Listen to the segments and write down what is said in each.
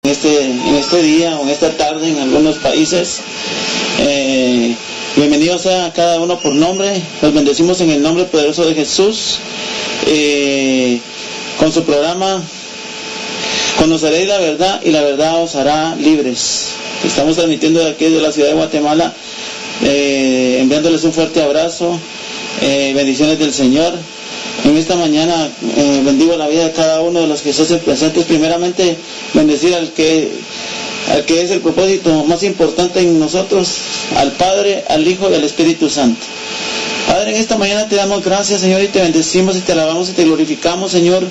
en este día o en esta tarde en algunos países. Bienvenidos a cada uno por nombre. Los bendecimos en el nombre poderoso de Jesús. Con su programa Conoceréis la verdad y la verdad os hará libres. Estamos transmitiendo de aquí de la ciudad de Guatemala, enviándoles un fuerte abrazo, bendiciones del Señor. En esta mañana bendigo la vida de cada uno de los que se hacen presentes. Primeramente bendecir al que es el propósito más importante en nosotros, al Padre, al Hijo y al Espíritu Santo. Padre, en esta mañana te damos gracias, Señor, y te bendecimos y te alabamos y te glorificamos, Señor,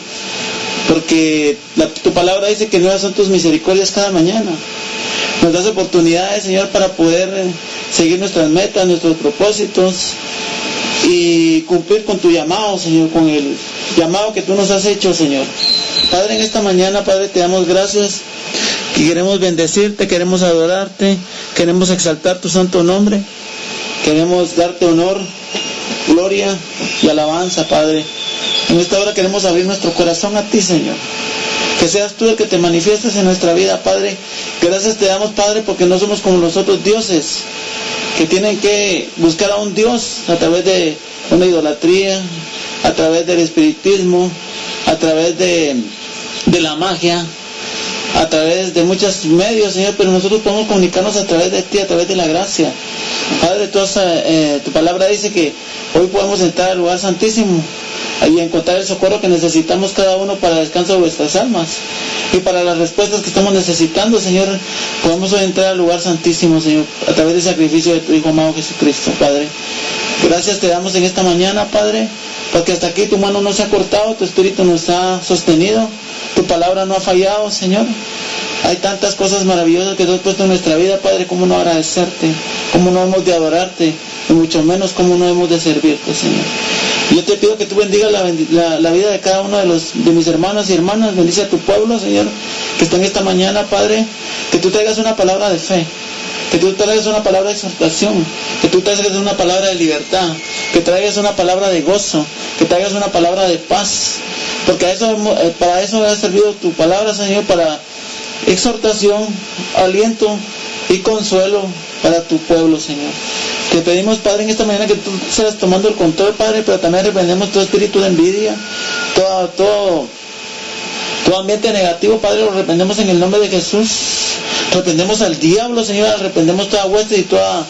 porque tu palabra dice que nuevas son tus misericordias cada mañana. Nos das oportunidades, Señor, para poder seguir nuestras metas, nuestros propósitos y cumplir con tu llamado, Señor, con el llamado que tú nos has hecho, Señor. Padre, en esta mañana, Padre, te damos gracias, que queremos bendecirte, queremos adorarte, queremos exaltar tu santo nombre, queremos darte honor, gloria y alabanza, Padre. En esta hora queremos abrir nuestro corazón a ti, Señor. Que seas tú el que te manifiestes en nuestra vida, Padre. Gracias te damos, Padre, porque no somos como los otros dioses que tienen que buscar a un Dios a través de una idolatría, a través del espiritismo, a través de la magia, a través de muchos medios, Señor, pero nosotros podemos comunicarnos a través de ti, a través de la gracia. Padre, tu palabra dice que hoy podemos entrar al lugar santísimo y encontrar el socorro que necesitamos cada uno para el descanso de vuestras almas y para las respuestas que estamos necesitando, Señor. Podemos hoy entrar al lugar santísimo, Señor, a través del sacrificio de tu Hijo amado Jesucristo, Padre. Gracias te damos en esta mañana, Padre, porque hasta aquí tu mano no se ha cortado, tu espíritu nos ha sostenido, tu palabra no ha fallado, Señor. Hay tantas cosas maravillosas que tú has puesto en nuestra vida, Padre. ¿Cómo no agradecerte? ¿Cómo no hemos de adorarte? Y mucho menos cómo no hemos de servirte, Señor. Yo te pido que tú bendigas la vida de cada uno de mis hermanos y hermanas. Bendice a tu pueblo, Señor, que está en esta mañana, Padre. Que tú traigas una palabra de fe, que tú traigas una palabra de exhortación, que tú traigas una palabra de libertad, que traigas una palabra de gozo, que traigas una palabra de paz. Porque para eso ha servido tu palabra, Señor, para exhortación, aliento y consuelo para tu pueblo, Señor. Te pedimos, Padre, en esta mañana que tú seas tomando el control, Padre, pero también reprendemos todo espíritu de envidia, todo ambiente negativo, Padre, lo reprendemos en el nombre de Jesús. Reprendemos al diablo, Señor, reprendemos toda hueste y toda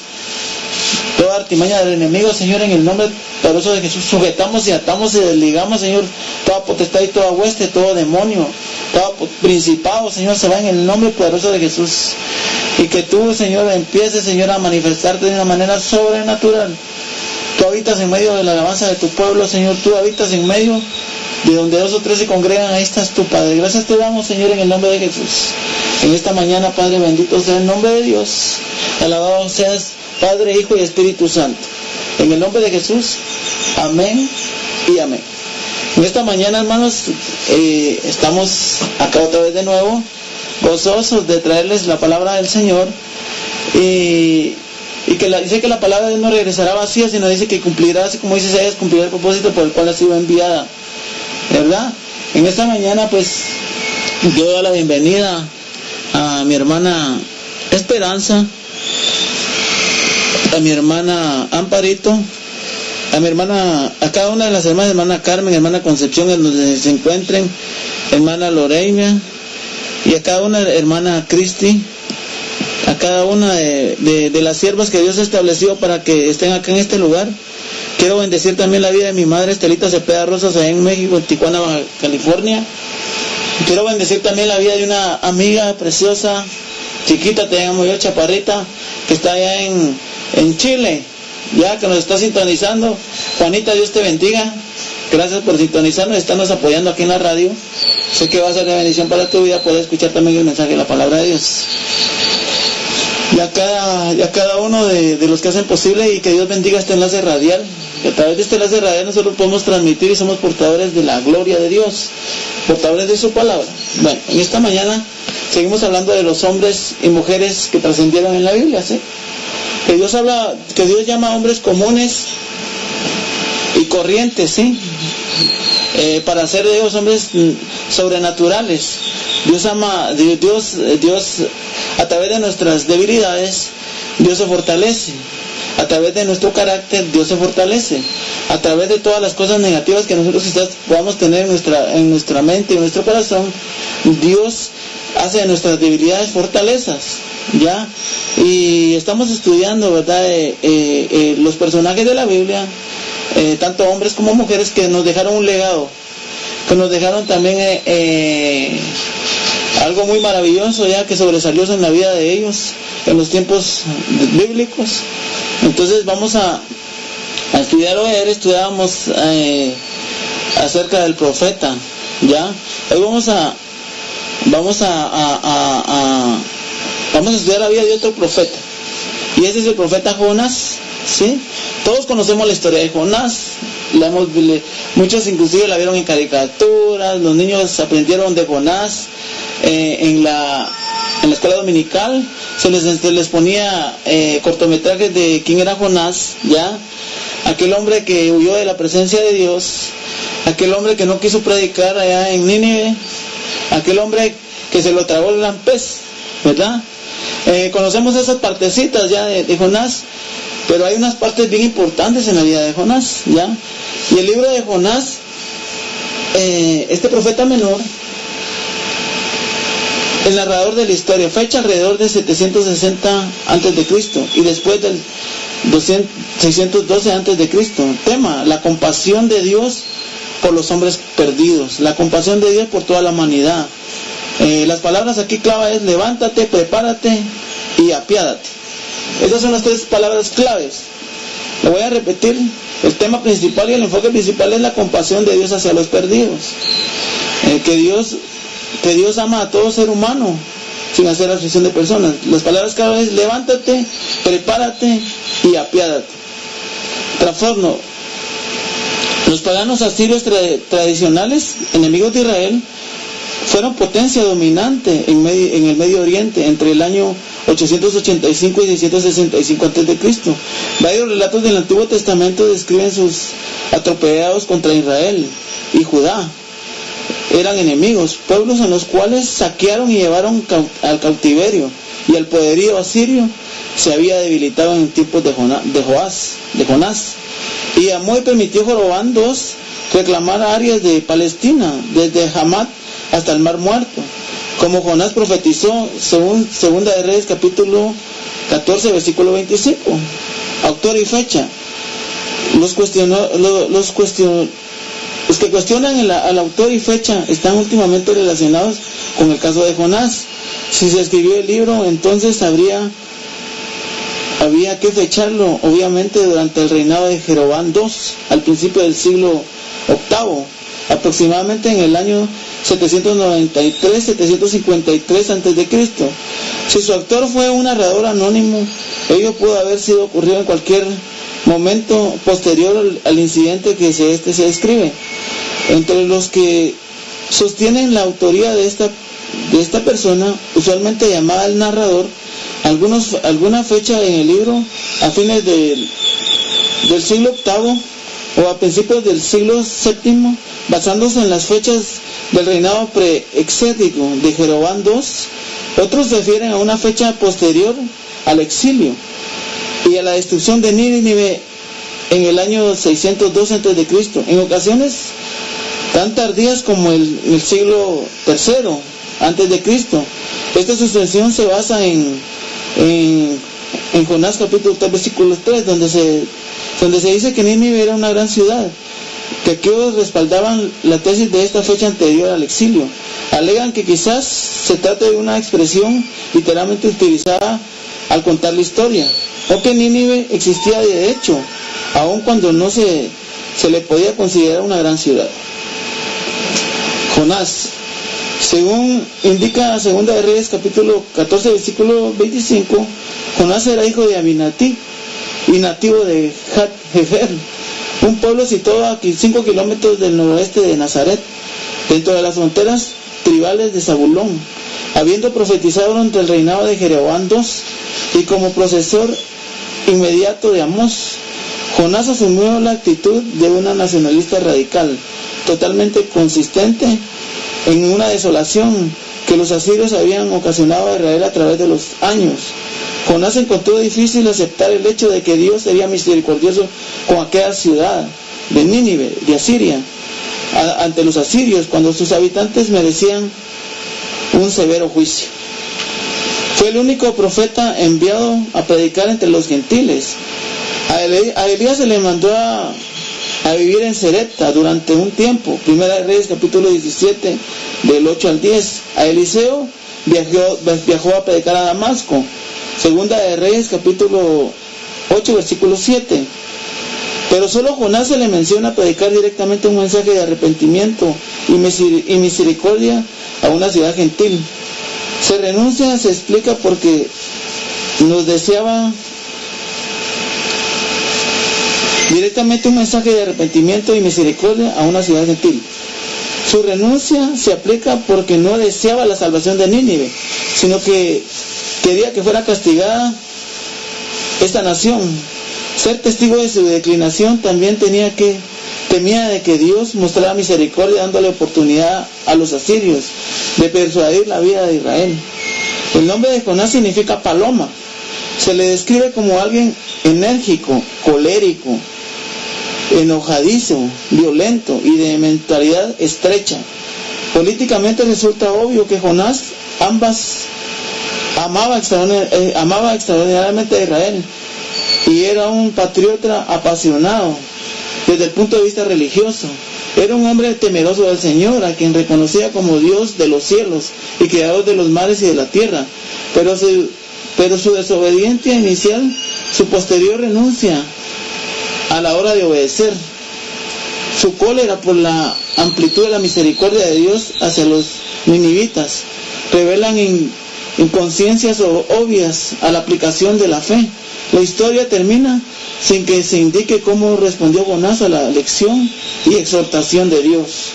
artimaña del enemigo, Señor, en el nombre poderoso de Jesús. Sujetamos y atamos y desligamos, Señor, toda potestad y toda hueste, todo demonio, todo principado, Señor, se va en el nombre poderoso de Jesús. Y que tú, Señor, empieces, Señor, a manifestarte de una manera sobrenatural. Tú habitas en medio de la alabanza de tu pueblo, Señor. Tú habitas en medio de donde 2 o 3 se congregan. Ahí estás tú, Padre. Gracias te damos, Señor, en el nombre de Jesús. En esta mañana, Padre, bendito sea el nombre de Dios. Alabado seas, Padre, Hijo y Espíritu Santo. En el nombre de Jesús. Amén y amén. En esta mañana, hermanos, estamos acá otra vez de nuevo, gozosos de traerles la palabra del Señor, y que dice que la palabra de Dios no regresará vacía, sino dice que cumplirá, así como dice Isaías, cumplirá el propósito por el cual ha sido enviada, ¿verdad? En esta mañana, pues, yo doy la bienvenida a mi hermana Esperanza, a mi hermana Amparito, a cada una de las hermanas, hermana Carmen, hermana Concepción, en donde se encuentren, hermana Loreina, y a cada una, hermana Cristi, a cada una de las siervas que Dios ha establecido para que estén acá en este lugar. Quiero bendecir también la vida de mi madre Estelita Cepeda Rosas, allá en México, en Tijuana, Baja California. Quiero bendecir también la vida de una amiga preciosa, chiquita, te llamo yo, chaparrita, que está allá en Chile, ya que nos está sintonizando. Juanita, Dios te bendiga. Gracias por sintonizarnos, estarnos apoyando aquí en la radio. Sé que va a ser de bendición para tu vida poder escuchar también el mensaje de la palabra de Dios. Y a cada uno de los que hacen posible, y que Dios bendiga este enlace radial. Que a través de este enlace radial nosotros podemos transmitir y somos portadores de la gloria de Dios, portadores de su palabra. Bueno, en esta mañana seguimos hablando de los hombres y mujeres que trascendieron en la Biblia, ¿sí? Que Dios llama a hombres comunes y corrientes, ¿sí? Para hacer de ellos hombres sobrenaturales. Dios a través de nuestras debilidades, Dios se fortalece. A través de nuestro carácter, Dios se fortalece. A través de todas las cosas negativas que nosotros quizás podamos tener en nuestra mente y en nuestro corazón, Dios hace de nuestras debilidades fortalezas, ¿ya? Y estamos estudiando, ¿verdad? Los personajes de la Biblia, tanto hombres como mujeres, que nos dejaron un legado, que nos dejaron también algo muy maravilloso, ya, que sobresalió en la vida de ellos en los tiempos bíblicos. Entonces vamos a estudiar hoy. Ayer estudiábamos acerca del profeta, ¿ya? Hoy vamos a estudiar la vida de otro profeta, y ese es el profeta Jonás, ¿sí? Todos conocemos la historia de Jonás, muchos inclusive la vieron en caricaturas, los niños aprendieron de Jonás en la escuela dominical, se les ponía cortometrajes de quién era Jonás, ¿ya? Aquel hombre que huyó de la presencia de Dios, aquel hombre que no quiso predicar allá en Nínive, aquel hombre que se lo tragó el gran pez, ¿verdad? Conocemos esas partecitas ya de Jonás, pero hay unas partes bien importantes en la vida de Jonás, ¿ya? Y el libro de Jonás, este profeta menor, el narrador de la historia, fecha alrededor de 760 a.C. y después del 612 a.C. Tema: la compasión de Dios por los hombres perdidos, la compasión de Dios por toda la humanidad. Las palabras aquí clave es: levántate, prepárate y apiádate. Esas son las tres palabras claves. Lo voy a repetir. El tema principal y el enfoque principal es la compasión de Dios hacia los perdidos. Que Dios ama a todo ser humano sin hacer acepción de personas. Las palabras clave es: levántate, prepárate y apiádate. Trastorno. Los paganos asirios tradicionales, enemigos de Israel, fueron potencia dominante en el Medio Oriente entre el año 885 y 665 a.C. Varios relatos del Antiguo Testamento describen sus atropellados contra Israel y Judá. Eran enemigos, pueblos en los cuales saquearon y llevaron al cautiverio, y el poderío asirio se había debilitado en tiempos de Jonás. Y Amós permitió Jorobán II reclamar áreas de Palestina, desde Hamat hasta el Mar Muerto, como Jonás profetizó según Segunda de Reyes capítulo 14 versículo 25. Autor y fecha. Los que cuestionan al autor y fecha están últimamente relacionados con el caso de Jonás. Si se escribió el libro, entonces había que fecharlo, obviamente, durante el reinado de Jeroboam II, al principio del siglo VIII, aproximadamente en el año 793-753 a.C. Si su autor fue un narrador anónimo, ello pudo haber sido ocurrido en cualquier momento posterior al incidente que se describe. Entre los que sostienen la autoría de esta persona, usualmente llamada el narrador, alguna fecha en el libro a fines del siglo VIII o a principios del siglo VII, basándose en las fechas del reinado preexético de Jeroboam II. Otros refieren a una fecha posterior al exilio y a la destrucción de Nínive en el año 612 a.C., en ocasiones tan tardías como el siglo III a.C. Esta sucesión se basa en Jonás capítulo 3 versículo 3, donde se dice que Nínive era una gran ciudad. Que aquellos respaldaban la tesis de esta fecha anterior al exilio. Alegan que quizás se trate de una expresión literalmente utilizada al contar la historia, o que Nínive existía de hecho, aun cuando no se le podía considerar una gran ciudad. Jonás, según indica Segunda de Reyes capítulo 14 versículo 25, Jonás era hijo de Aminatí y nativo de Hat-Hefer, un pueblo situado a 5 kilómetros del noroeste de Nazaret, dentro de las fronteras tribales de Zabulón, habiendo profetizado durante el reinado de Jeroboam II y como procesor inmediato de Amós. Jonás asumió la actitud de una nacionalista radical, totalmente consistente en una desolación que los asirios habían ocasionado a Israel a través de los años. Jonás encontró difícil aceptar el hecho de que Dios sería misericordioso con aquella ciudad de Nínive, de Asiria, ante los asirios, cuando sus habitantes merecían un severo juicio. Fue el único profeta enviado a predicar entre los gentiles. A Elías se le mandó a vivir en Serepta durante un tiempo. Primera de Reyes capítulo 17 del 8 al 10. A Eliseo viajó a predicar a Damasco. Segunda de Reyes capítulo 8 versículo 7. Pero solo a Jonás se le menciona predicar directamente un mensaje de arrepentimiento y misericordia a una ciudad gentil. Se renuncia, se explica porque nos deseaba directamente un mensaje de arrepentimiento y misericordia a una ciudad gentil. Su renuncia se aplica porque no deseaba la salvación de Nínive, sino que quería que fuera castigada esta nación. Ser testigo de su declinación también temía de que Dios mostrara misericordia, dándole oportunidad a los asirios de persuadir la vida de Israel. El nombre de Jonás significa paloma. Se le describe como alguien enérgico, colérico, enojadizo, violento y de mentalidad estrecha. Políticamente resulta obvio que Jonás amaba extraordinariamente a Israel y era un patriota apasionado desde el punto de vista religioso. Era un hombre temeroso del Señor, a quien reconocía como Dios de los cielos y creador de los mares y de la tierra. Pero su desobediencia inicial, su posterior renuncia a la hora de obedecer, su cólera por la amplitud de la misericordia de Dios hacia los ninivitas, revelan inconsciencias obvias a la aplicación de la fe. La historia termina sin que se indique cómo respondió Jonás a la lección y exhortación de Dios.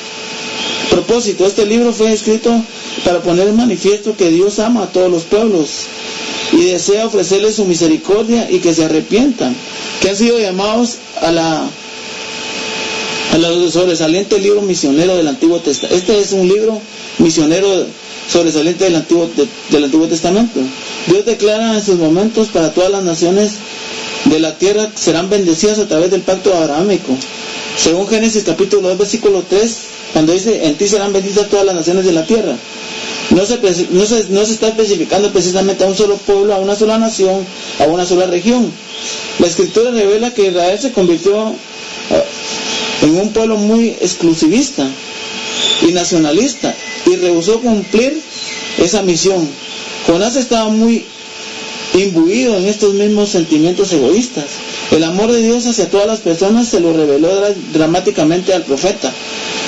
Propósito: este libro fue escrito para poner en manifiesto que Dios ama a todos los pueblos y desea ofrecerles su misericordia y que se arrepientan, que han sido llamados a la sobresaliente libro misionero del Antiguo Testamento. Este es un libro misionero sobresaliente del Antiguo Testamento. Dios declara en sus momentos para todas las naciones de la tierra serán bendecidas a través del pacto abrahámico. Según Génesis capítulo 2 versículo 3, cuando dice: en ti serán benditas todas las naciones de la tierra, no se está especificando precisamente a un solo pueblo, a una sola nación, a una sola región. La escritura revela que Israel se convirtió en un pueblo muy exclusivista y nacionalista y rehusó cumplir esa misión. Jonás estaba muy imbuido en estos mismos sentimientos egoístas. El amor de Dios hacia todas las personas se lo reveló dramáticamente al profeta,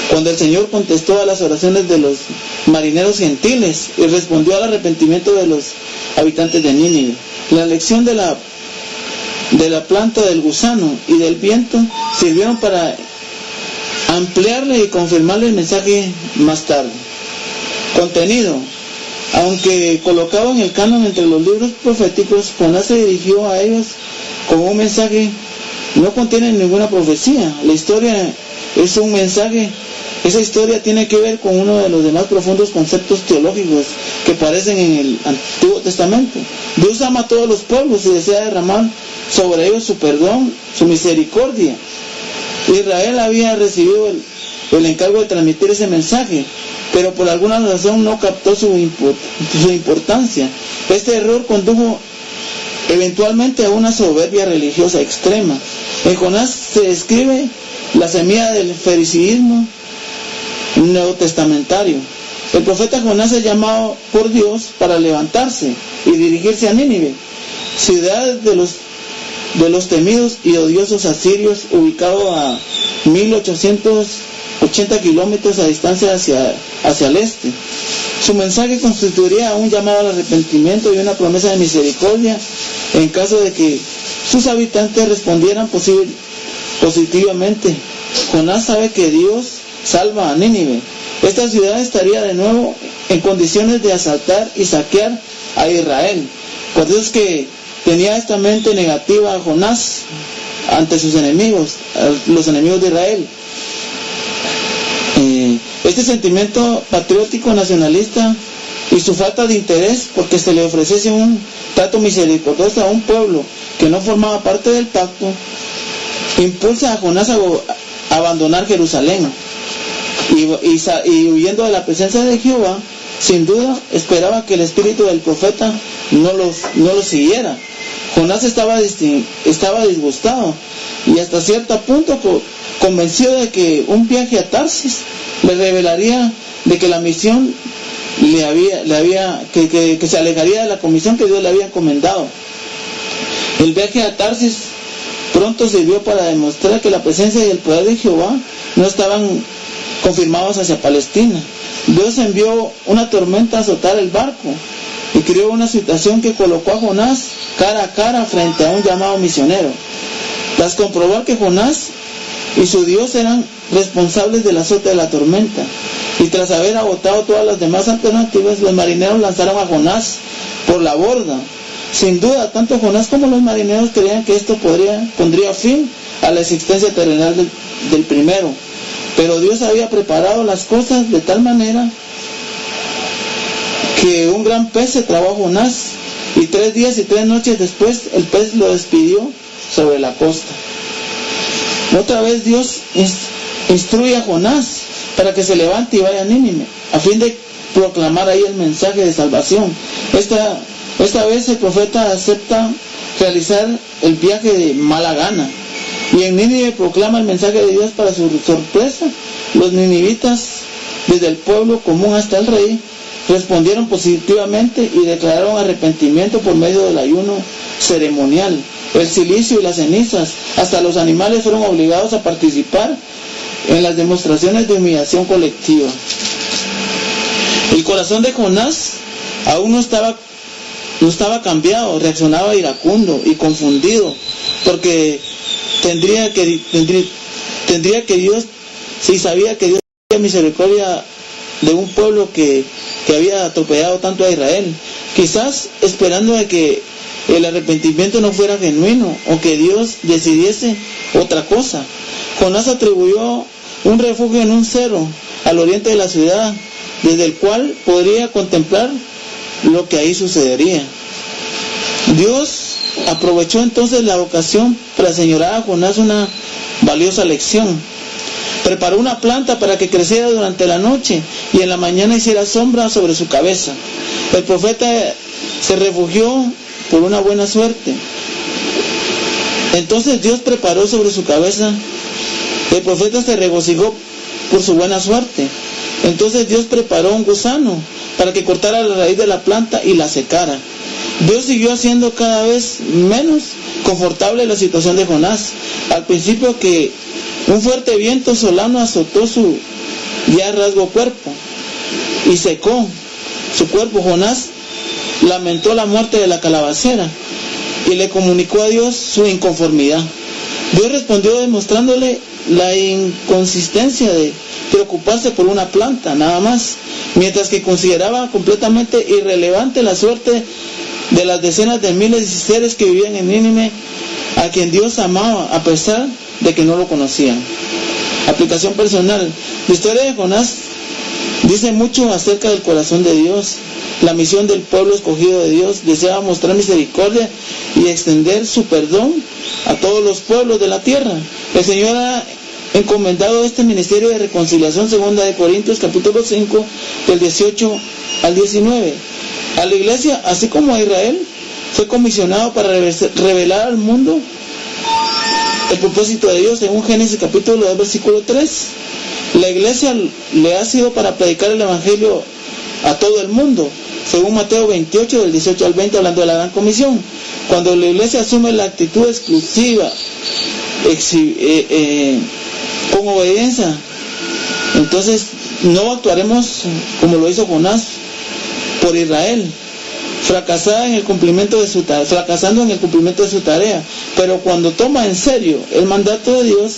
cuando el Señor contestó a las oraciones de los marineros gentiles y respondió al arrepentimiento de los habitantes de Nínive. La lección de la planta del gusano y del viento sirvieron para ampliarle y confirmarle el mensaje más tarde. Contenido: aunque colocado en el canon entre los libros proféticos, Jonás se dirigió a ellos con un mensaje. No contiene ninguna profecía. La historia es un mensaje. Esa historia tiene que ver con uno de los demás profundos conceptos teológicos que aparecen en el Antiguo Testamento. Dios ama a todos los pueblos y desea derramar sobre ellos su perdón, su misericordia. Israel había recibido el encargo de transmitir ese mensaje, pero por alguna razón no captó su importancia. Este error condujo eventualmente a una soberbia religiosa extrema. En Jonás se describe la semilla del fariseísmo neotestamentario. El profeta Jonás es llamado por Dios para levantarse y dirigirse a Nínive, ciudad de los temidos y odiosos asirios, ubicado a 1880 kilómetros a distancia hacia el este. Su mensaje constituiría un llamado al arrepentimiento y una promesa de misericordia en caso de que sus habitantes respondieran positivamente. Jonás sabe que Dios salva a Nínive. Esta ciudad estaría de nuevo en condiciones de asaltar y saquear a Israel. Por eso es que tenía esta mente negativa a Jonás ante sus enemigos, los enemigos de Israel. Este sentimiento patriótico nacionalista y su falta de interés porque se le ofreciese un trato misericordioso a un pueblo que no formaba parte del pacto, impulsa a Jonás a abandonar Jerusalén y huyendo de la presencia de Jehová. Sin duda esperaba que el espíritu del profeta no lo siguiera. Jonás estaba disgustado y hasta cierto punto convencido de que un viaje a Tarsis le revelaría de que la misión que se alejaría de la comisión que Dios le había encomendado. El viaje a Tarsis pronto sirvió para demostrar que la presencia y el poder de Jehová no estaban confirmados hacia Palestina. Dios envió una tormenta a azotar el barco y creó una situación que colocó a Jonás cara a cara frente a un llamado misionero. Tras comprobar que Jonás y su Dios eran responsables del azote de la tormenta, y tras haber agotado todas las demás alternativas, los marineros lanzaron a Jonás por la borda. Sin duda, tanto Jonás como los marineros creían que esto pondría fin a la existencia terrenal del primero, pero Dios había preparado las cosas de tal manera que un gran pez se tragó a Jonás, y 3 días y 3 noches después el pez lo despidió sobre la costa. Otra vez Dios instruye a Jonás para que se levante y vaya a Nínive, a fin de proclamar ahí el mensaje de salvación. Esta vez el profeta acepta realizar el viaje de mala gana, y en Nínive proclama el mensaje de Dios. Para su sorpresa, los ninivitas, desde el pueblo común hasta el rey, respondieron positivamente y declararon arrepentimiento por medio del ayuno ceremonial. El silicio y las cenizas, hasta los animales, fueron obligados a participar en las demostraciones de humillación colectiva. El corazón de Jonás aún no estaba cambiado, reaccionaba iracundo y confundido, porque tendría que Dios, si sabía que Dios tenía misericordia de un pueblo que había atropellado tanto a Israel, quizás esperando de que el arrepentimiento no fuera genuino o que Dios decidiese otra cosa. Jonás atribuyó un refugio en un cerro al oriente de la ciudad, desde el cual podría contemplar lo que ahí sucedería. Dios aprovechó entonces la ocasión para señalar a Jonás una valiosa lección. Preparó una planta para que creciera durante la noche y en la mañana hiciera sombra sobre su cabeza. El profeta se refugió por una buena suerte. Entonces Dios preparó sobre su cabeza. El profeta se regocijó por su buena suerte. Entonces Dios preparó un gusano para que cortara la raíz de la planta y la secara. Dios siguió haciendo cada vez menos confortable la situación de Jonás, al principio que un fuerte viento solano azotó su ya rasgo cuerpo y secó su cuerpo. Jonás lamentó la muerte de la calabacera y le comunicó a Dios su inconformidad. Dios respondió demostrándole la inconsistencia de preocuparse por una planta, nada más, mientras que consideraba completamente irrelevante la suerte de las decenas de miles de seres que vivían en Nínive, a quien Dios amaba a pesar de que no lo conocían. Aplicación personal. La historia de Jonás dice mucho acerca del corazón de Dios. La misión del pueblo escogido de Dios deseaba mostrar misericordia y extender su perdón a todos los pueblos de la tierra. El Señor ha encomendado este ministerio de reconciliación, 2 de Corintios capítulo 5, del 18 al 19. A la iglesia, así como a Israel, fue comisionado para revelar al mundo el propósito de Dios, según Génesis capítulo 2, versículo 3. La iglesia le ha sido para predicar el evangelio a todo el mundo, según Mateo 28, del 18 al 20, hablando de la gran comisión. Cuando la iglesia asume la actitud exclusiva, con obediencia, entonces no actuaremos como lo hizo Jonás por Israel, fracasando en el cumplimiento de su tarea. Pero cuando toma en serio el mandato de Dios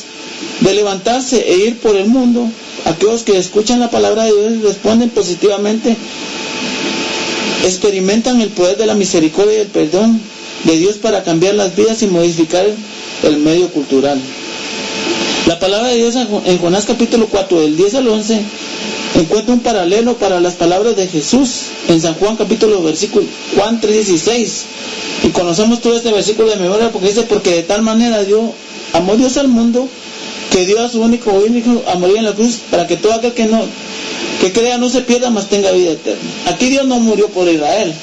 de levantarse e ir por el mundo, aquellos que escuchan la palabra de Dios y responden positivamente, experimentan el poder de la misericordia y el perdón de Dios para cambiar las vidas y modificar el medio cultural. La palabra de Dios en Jonás capítulo 4, del 10 al 11, encuentro un paralelo para las palabras de Jesús en San Juan capítulo versículo Juan 3:16, y conocemos todo este versículo de memoria porque dice: porque de tal manera amó Dios al mundo, que dio a su único hijo a morir en la cruz, para que todo aquel que crea no se pierda, mas tenga vida eterna. Aquí Dios no murió por Israel,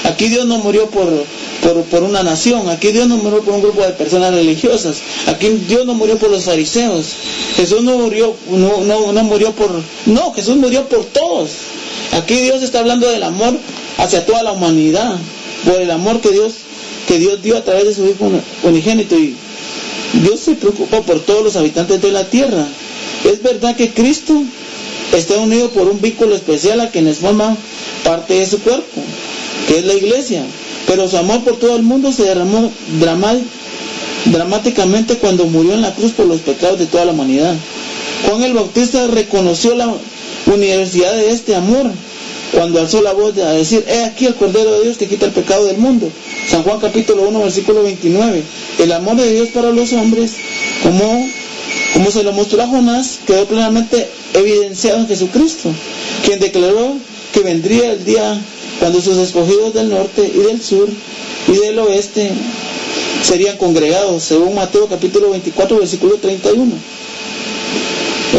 aquí Dios no murió por una nación, aquí Dios no murió por un grupo de personas religiosas, aquí Dios no murió por los fariseos. Jesús no murió, Jesús murió por todos. Aquí Dios está hablando del amor hacia toda la humanidad, por el amor que Dios dio a través de su Hijo unigénito, y Dios se preocupa por todos los habitantes de la tierra. Es verdad que Cristo está unido por un vínculo especial a quienes forman parte de su cuerpo, que es la iglesia, pero su amor por todo el mundo se derramó dramáticamente cuando murió en la cruz por los pecados de toda la humanidad. Juan el Bautista reconoció la universalidad de este amor cuando alzó la voz a decir: he aquí el Cordero de Dios que quita el pecado del mundo. San Juan capítulo 1 versículo 29. El amor de Dios para los hombres, como se lo mostró a Jonás, quedó plenamente evidenciado en Jesucristo, quien declaró que vendría el día cuando sus escogidos del norte y del sur y del oeste serían congregados, según Mateo capítulo 24 versículo 31.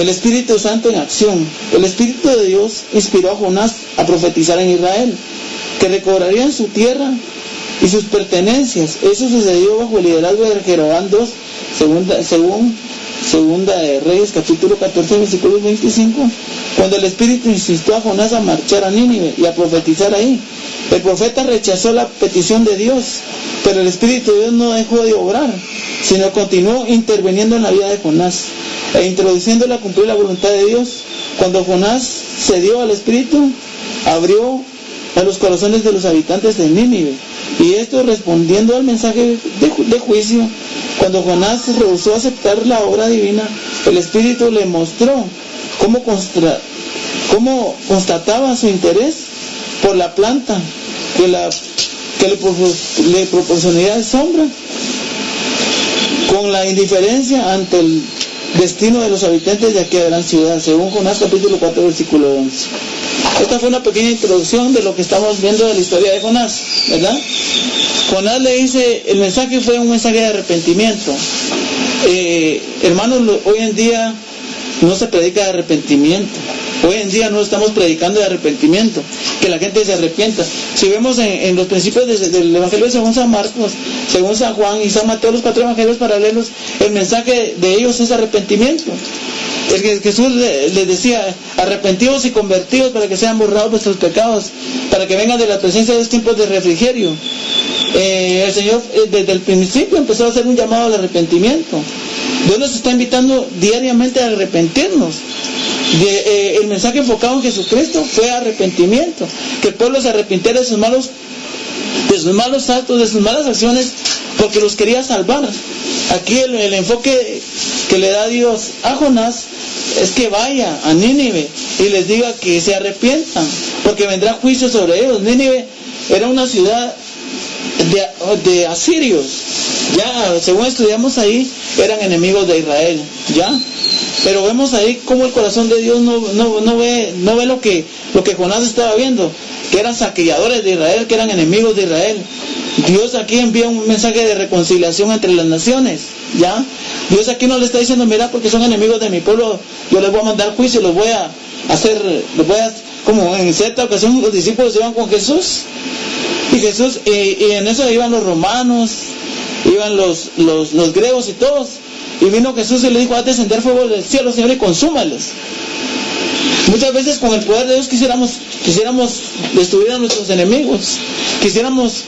El Espíritu Santo en acción. El Espíritu de Dios inspiró a Jonás a profetizar en Israel, que recobrarían su tierra y sus pertenencias. Eso sucedió bajo el liderazgo de Jeroboam II, segunda de Reyes capítulo 14 versículo 25, cuando el Espíritu insistió a Jonás a marchar a Nínive y a profetizar ahí. El profeta rechazó la petición de Dios, pero el Espíritu de Dios no dejó de obrar, sino continuó interviniendo en la vida de Jonás e introduciéndole a cumplir la voluntad de Dios. Cuando Jonás cedió al Espíritu, abrió a los corazones de los habitantes de Nínive, y esto respondiendo al mensaje de juicio. Cuando Jonás rehusó aceptar la obra divina, el Espíritu le mostró cómo constataba su interés por la planta que le proporcionaría sombra, con la indiferencia ante el destino de los habitantes de aquella gran ciudad, según Jonás capítulo 4 versículo 11. Esta fue una pequeña introducción de lo que estamos viendo de la historia de Jonás, ¿verdad? Jonás le dice, el mensaje fue un mensaje de arrepentimiento. Hermanos, hoy en día no se predica de arrepentimiento. Hoy en día no estamos predicando de arrepentimiento, que la gente se arrepienta. Si vemos en los principios del Evangelio según San Marcos, según San Juan y San Mateo, los 4 evangelios paralelos, el mensaje de ellos es arrepentimiento. Jesús les decía: arrepentidos y convertidos para que sean borrados vuestros pecados, para que vengan de la presencia de los tiempos de refrigerio. El Señor desde el principio empezó a hacer un llamado al arrepentimiento. Dios nos está invitando diariamente a arrepentirnos. El mensaje enfocado en Jesucristo fue arrepentimiento, que el pueblo se arrepintiera de sus malos actos, de sus malas acciones, porque los quería salvar. Aquí el enfoque que le da Dios a Jonás es que vaya a Nínive y les diga que se arrepientan, porque vendrá juicio sobre ellos. Nínive era una ciudad de asirios, ya según estudiamos ahí, eran enemigos de Israel, ya. Pero vemos ahí cómo el corazón de Dios no ve lo que Jonás estaba viendo, que eran saqueadores de Israel, que eran enemigos de Israel. Dios aquí envía un mensaje de reconciliación entre las naciones, ¿ya? Dios aquí no le está diciendo: mira, porque son enemigos de mi pueblo, yo les voy a mandar juicio, como en cierta ocasión los discípulos iban con Jesús, y en eso iban los romanos, iban los griegos y todos. Y vino Jesús y le dijo: haz descender fuego del cielo, Señor, y consúmalos. Muchas veces con el poder de Dios quisiéramos destruir a nuestros enemigos. Quisiéramos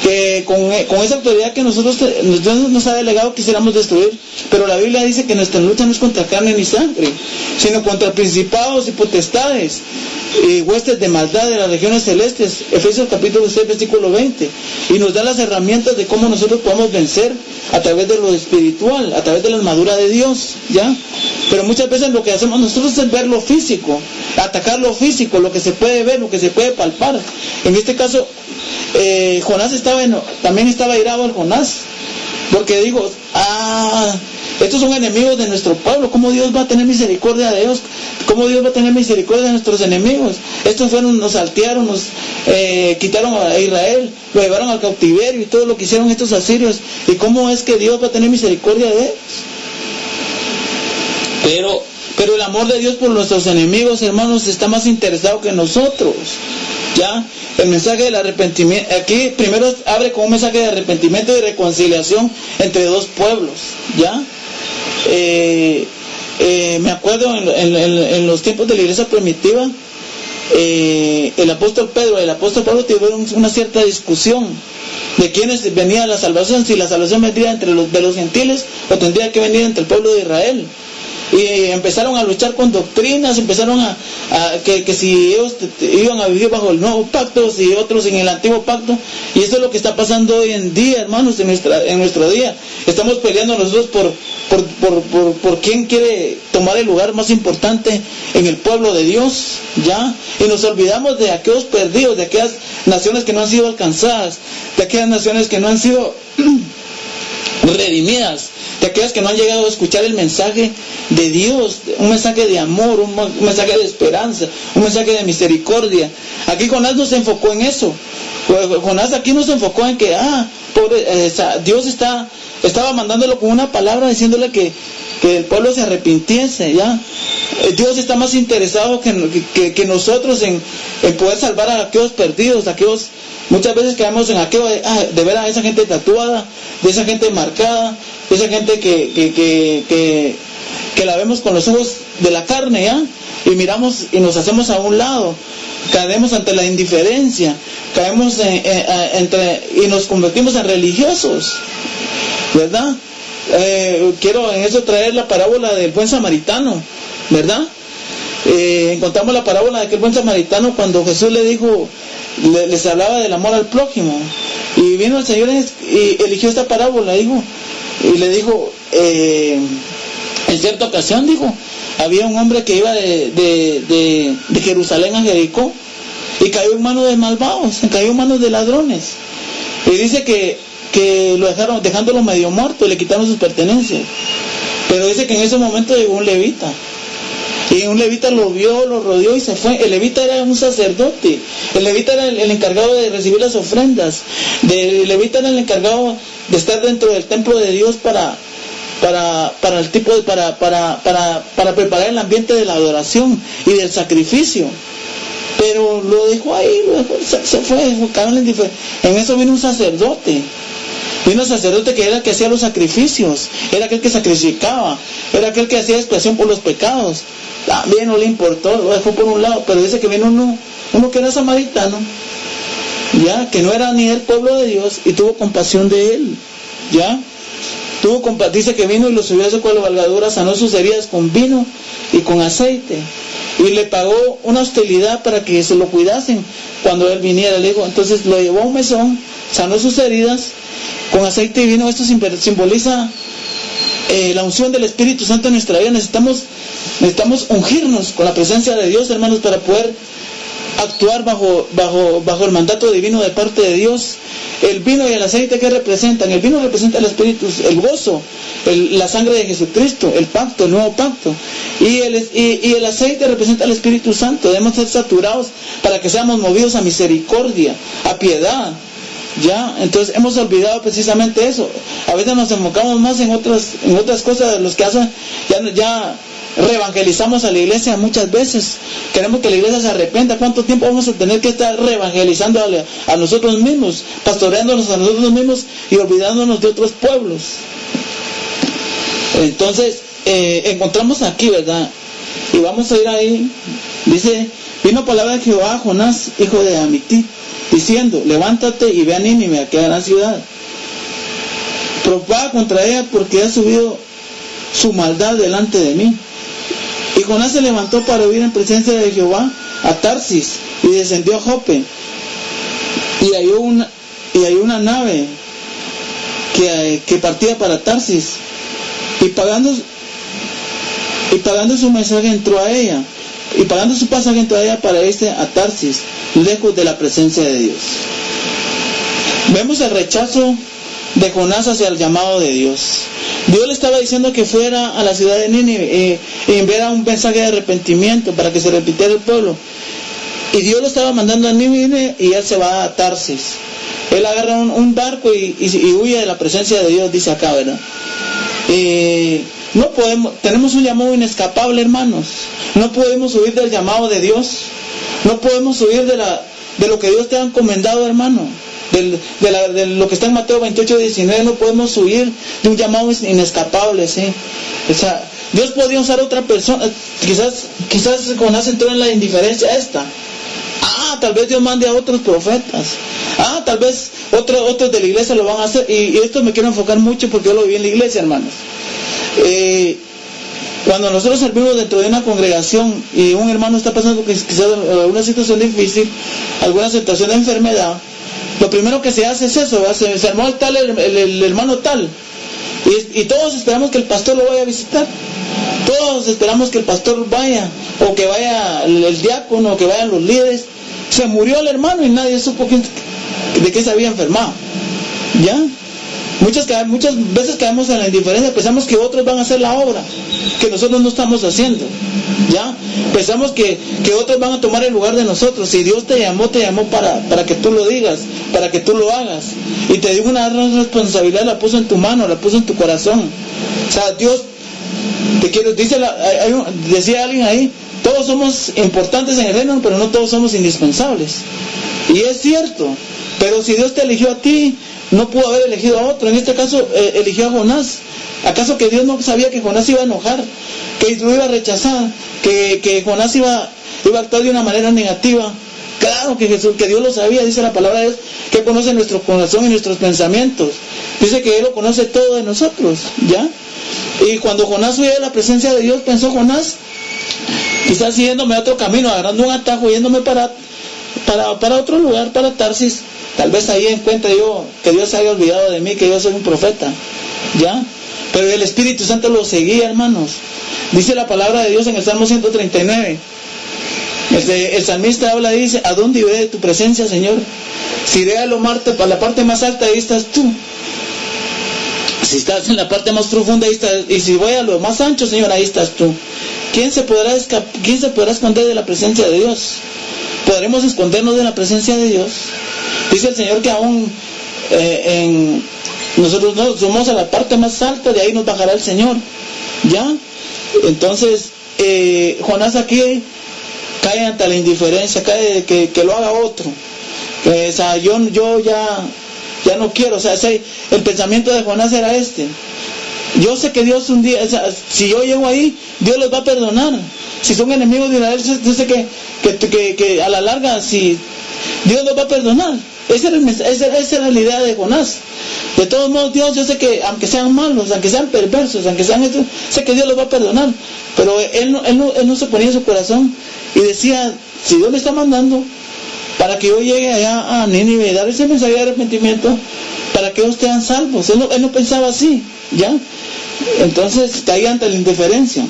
que con esa autoridad que Dios nos ha delegado, quisiéramos destruir. Pero la Biblia dice que nuestra lucha no es contra carne ni sangre, sino contra principados y potestades y huestes de maldad de las regiones celestes. Efesios capítulo 6 versículo 20. Y nos da las herramientas de cómo nosotros podemos vencer a través de lo espiritual, a través de la armadura de Dios, ¿ya? Pero muchas veces lo que hacemos nosotros es ver lo físico, atacar lo físico, lo que se puede ver, lo que se puede palpar. En este caso, Jonás también estaba airado el Jonás, porque digo, Estos son enemigos de nuestro pueblo. ¿Cómo Dios va a tener misericordia de ellos? ¿Cómo Dios va a tener misericordia de nuestros enemigos? Estos fueron, nos saltearon, nos quitaron a Israel, lo llevaron al cautiverio y todo lo que hicieron estos asirios. ¿Y cómo es que Dios va a tener misericordia de ellos? Pero el amor de Dios por nuestros enemigos, hermanos, está más interesado que nosotros. ¿Ya? El mensaje del arrepentimiento, aquí primero abre con un mensaje de arrepentimiento y reconciliación entre dos pueblos. ¿Ya? Me acuerdo en los tiempos de la iglesia primitiva, el apóstol Pedro y el apóstol Pablo tuvieron una cierta discusión de quiénes venía la salvación, si la salvación vendría entre los gentiles o tendría que venir entre el pueblo de Israel. Y empezaron a luchar con doctrinas, empezaron que si ellos iban a vivir bajo el nuevo pacto, si otros en el antiguo pacto. Y eso es lo que está pasando hoy en día, hermanos, en nuestro día. Estamos peleando nosotros por quién quiere tomar el lugar más importante en el pueblo de Dios, ¿ya? Y nos olvidamos de aquellos perdidos, de aquellas naciones que no han sido alcanzadas, de aquellas naciones que no han sido redimidas, de aquellas que no han llegado a escuchar el mensaje de Dios, un mensaje de amor, un mensaje de esperanza, un mensaje de misericordia. Aquí Jonás no se enfocó en eso. Jonás aquí no se enfocó en que Dios estaba mandándolo con una palabra diciéndole que el pueblo se arrepintiese, ¿ya? Dios está más interesado que nosotros en poder salvar a aquellos perdidos, aquellos. Muchas veces quedamos en aquello de ver a esa gente tatuada, de esa gente marcada, de esa gente que la vemos con los ojos de la carne, ¿ya? Y miramos y nos hacemos a un lado, caemos ante la indiferencia, caemos y nos convertimos en religiosos, ¿verdad? Quiero en eso traer la parábola del buen samaritano, ¿verdad? Encontramos la parábola de aquel buen samaritano cuando Jesús le dijo, les hablaba del amor al prójimo, y vino el Señor y eligió esta parábola, dijo, y le dijo, en cierta ocasión, dijo, había un hombre que iba de Jerusalén a Jericó y cayó en manos de malvados, cayó en manos de ladrones, y dice que lo dejaron, dejándolo medio muerto, y le quitaron sus pertenencias. Pero dice que en ese momento llegó un levita, y un levita lo vio, lo rodeó y se fue. El levita era un sacerdote, el levita era el encargado de recibir las ofrendas, el levita era el encargado de estar dentro del templo de Dios para preparar el ambiente de la adoración y del sacrificio. Pero lo dejó ahí, se fue, en eso vino un sacerdote. Vino un sacerdote que era el que hacía los sacrificios, era aquel que sacrificaba, era aquel que hacía expiación por los pecados. También no le importó, lo dejó por un lado, pero dice que vino uno que era samaritano, ya, que no era ni del pueblo de Dios, y tuvo compasión de él, ya. Dice que vino y lo subió a su cabalgadura, sanó sus heridas con vino y con aceite, y le pagó una hostilidad para que se lo cuidasen cuando él viniera. Le dijo, entonces lo llevó a un mesón, sanó sus heridas con aceite y vino. Esto simboliza la unción del Espíritu Santo en nuestra vida. Necesitamos ungirnos con la presencia de Dios, hermanos, para poder actuar bajo el mandato divino de parte de Dios. El vino y el aceite, ¿qué representan? El vino representa el Espíritu, el gozo, la sangre de Jesucristo, el pacto, el nuevo pacto. Y el aceite representa al Espíritu Santo. Debemos ser saturados para que seamos movidos a misericordia, a piedad. ¿Ya? Entonces hemos olvidado precisamente eso. A veces nos enfocamos más en otras cosas de los que hacen, ya reevangelizamos a la iglesia muchas veces. Queremos que la iglesia se arrepienta. ¿Cuánto tiempo vamos a tener que estar reevangelizando a nosotros mismos, pastoreándonos a nosotros mismos y olvidándonos de otros pueblos? Entonces encontramos aquí, ¿verdad? Y vamos a ir ahí. Dice, vino palabra de Jehová a Jonás, hijo de Amití, diciendo, levántate y ve a Nínive, a aquella gran ciudad, propaga contra ella, porque ha subido su maldad delante de mí. Y Jonás se levantó para huir en presencia de Jehová a Tarsis, y descendió a Jope, y halló una nave que partía para Tarsis, y pagando su mensaje entró a ella, y pagando su pasaje entró a ella para irse a Tarsis, lejos de la presencia de Dios. Vemos el rechazo de Jonás hacia el llamado de Dios. Dios le estaba diciendo que fuera a la ciudad de Nínive y enviara un mensaje de arrepentimiento para que se repitiera el pueblo. Y Dios lo estaba mandando a Nínive y él se va a Tarsis. Él agarra un barco y huye de la presencia de Dios, dice acá, ¿verdad? No podemos, tenemos un llamado inescapable, hermanos. No podemos huir del llamado de Dios. No podemos huir de lo que Dios te ha encomendado, hermano. De lo que está en Mateo 28:19, no podemos huir de un llamado inescapable, ¿sí? O sea, Dios podía usar a otra persona. Quizás Jonás entró en la indiferencia esta. Tal vez Dios mande a otros profetas. Tal vez otros de la iglesia lo van a hacer. Y esto me quiero enfocar mucho porque yo lo viví en la iglesia, hermanos. Cuando nosotros servimos dentro de una congregación y un hermano está pasando quizás una situación difícil, alguna situación de enfermedad, lo primero que se hace es eso, se armó el hermano tal, y todos esperamos que el pastor lo vaya a visitar, todos esperamos que el pastor vaya, o que vaya el diácono, o que vayan los líderes. Se murió el hermano y nadie supo de qué se había enfermado, ¿ya? Muchas veces caemos en la indiferencia, pensamos que otros van a hacer la obra que nosotros no estamos haciendo, ¿ya? Pensamos que otros van a tomar el lugar de nosotros. Si Dios te llamó para que tú lo digas, para que tú lo hagas, y te dio una gran responsabilidad, la puso en tu mano, la puso en tu corazón. O sea, Dios te quiere, decía alguien ahí, todos somos importantes en el reino, pero no todos somos indispensables. Y es cierto, pero si Dios te eligió a ti, no pudo haber elegido a otro. En este caso eligió a Jonás. ¿Acaso que Dios no sabía que Jonás iba a enojar, que lo iba a rechazar, que Jonás iba a actuar de una manera negativa? Claro que Dios lo sabía. Dice la palabra de Dios que conoce nuestro corazón y nuestros pensamientos. Dice que Él lo conoce todo de nosotros, ¿ya? Y cuando Jonás huye de la presencia de Dios, pensó Jonás, quizás siguiéndome a otro camino, agarrando un atajo, yéndome para otro lugar, para Tarsis. Tal vez ahí encuentre yo que Dios se haya olvidado de mí, que yo soy un profeta, ¿ya? Pero el Espíritu Santo lo seguía, hermanos. Dice la palabra de Dios en el Salmo 139. El salmista habla y dice: ¿a dónde iré de tu presencia, Señor? Si iré a la parte más alta, ahí estás tú. Si estás en la parte más profunda, ahí estás. Y si voy a lo más ancho, Señor, ahí estás tú. ¿Quién se podrá esconder de la presencia de Dios? ¿Podremos escondernos de la presencia de Dios? Dice el Señor que aún nosotros no somos a la parte más alta, de ahí nos bajará el Señor, ¿ya? Entonces Jonás aquí cae ante la indiferencia, cae de que lo haga otro. O sea, yo ya no quiero. O sea, el pensamiento de Jonás era este: yo sé que Dios un día, o sea, si yo llego ahí, Dios los va a perdonar. Si son enemigos de Israel, yo sé que a la larga, si Dios los va a perdonar. Esa era la idea de Jonás. De todos modos, Dios, yo sé que aunque sean malos, aunque sean perversos, aunque sean esto, sé que Dios los va a perdonar. Pero él no se ponía en su corazón y decía: si Dios me está mandando para que yo llegue allá a Nínive y dar ese mensaje de arrepentimiento para que ellos sean salvos. Él no pensaba así, ¿ya? Entonces caía ante la indiferencia.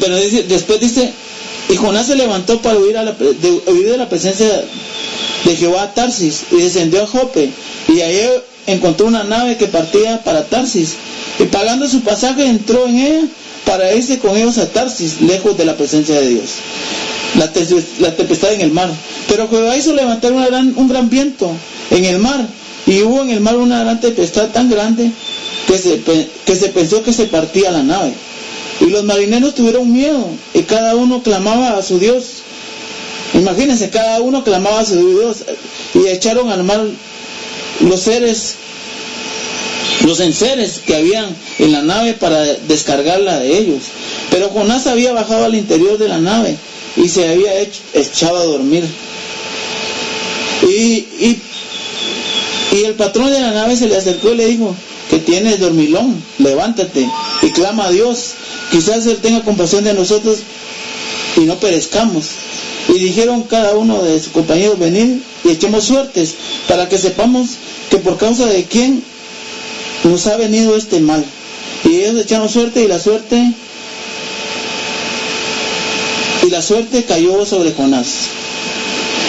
Pero después dice: y Jonás se levantó para huir de la presencia de Jehová a Tarsis, y descendió a Jope, y allí encontró una nave que partía para Tarsis, y pagando su pasaje entró en ella para irse con ellos a Tarsis, lejos de la presencia de Dios. La tempestad en el mar. Pero Jehová hizo levantar un gran viento en el mar, y hubo en el mar una gran tempestad tan grande que se pensó que se partía la nave. Y los marineros tuvieron miedo, y cada uno clamaba a su Dios. Imagínense, cada uno clamaba a su Dios, y echaron al mar los enseres que habían en la nave para descargarla de ellos. Pero Jonás había bajado al interior de la nave y se había echado a dormir. Y el patrón de la nave se le acercó y le dijo: que tienes, dormilón, levántate y clama a Dios, quizás Él tenga compasión de nosotros y no perezcamos. Y dijeron cada uno de sus compañeros: venid y echemos suertes, para que sepamos que por causa de quién nos ha venido este mal. Y ellos echaron suerte, y la suerte cayó sobre Jonás.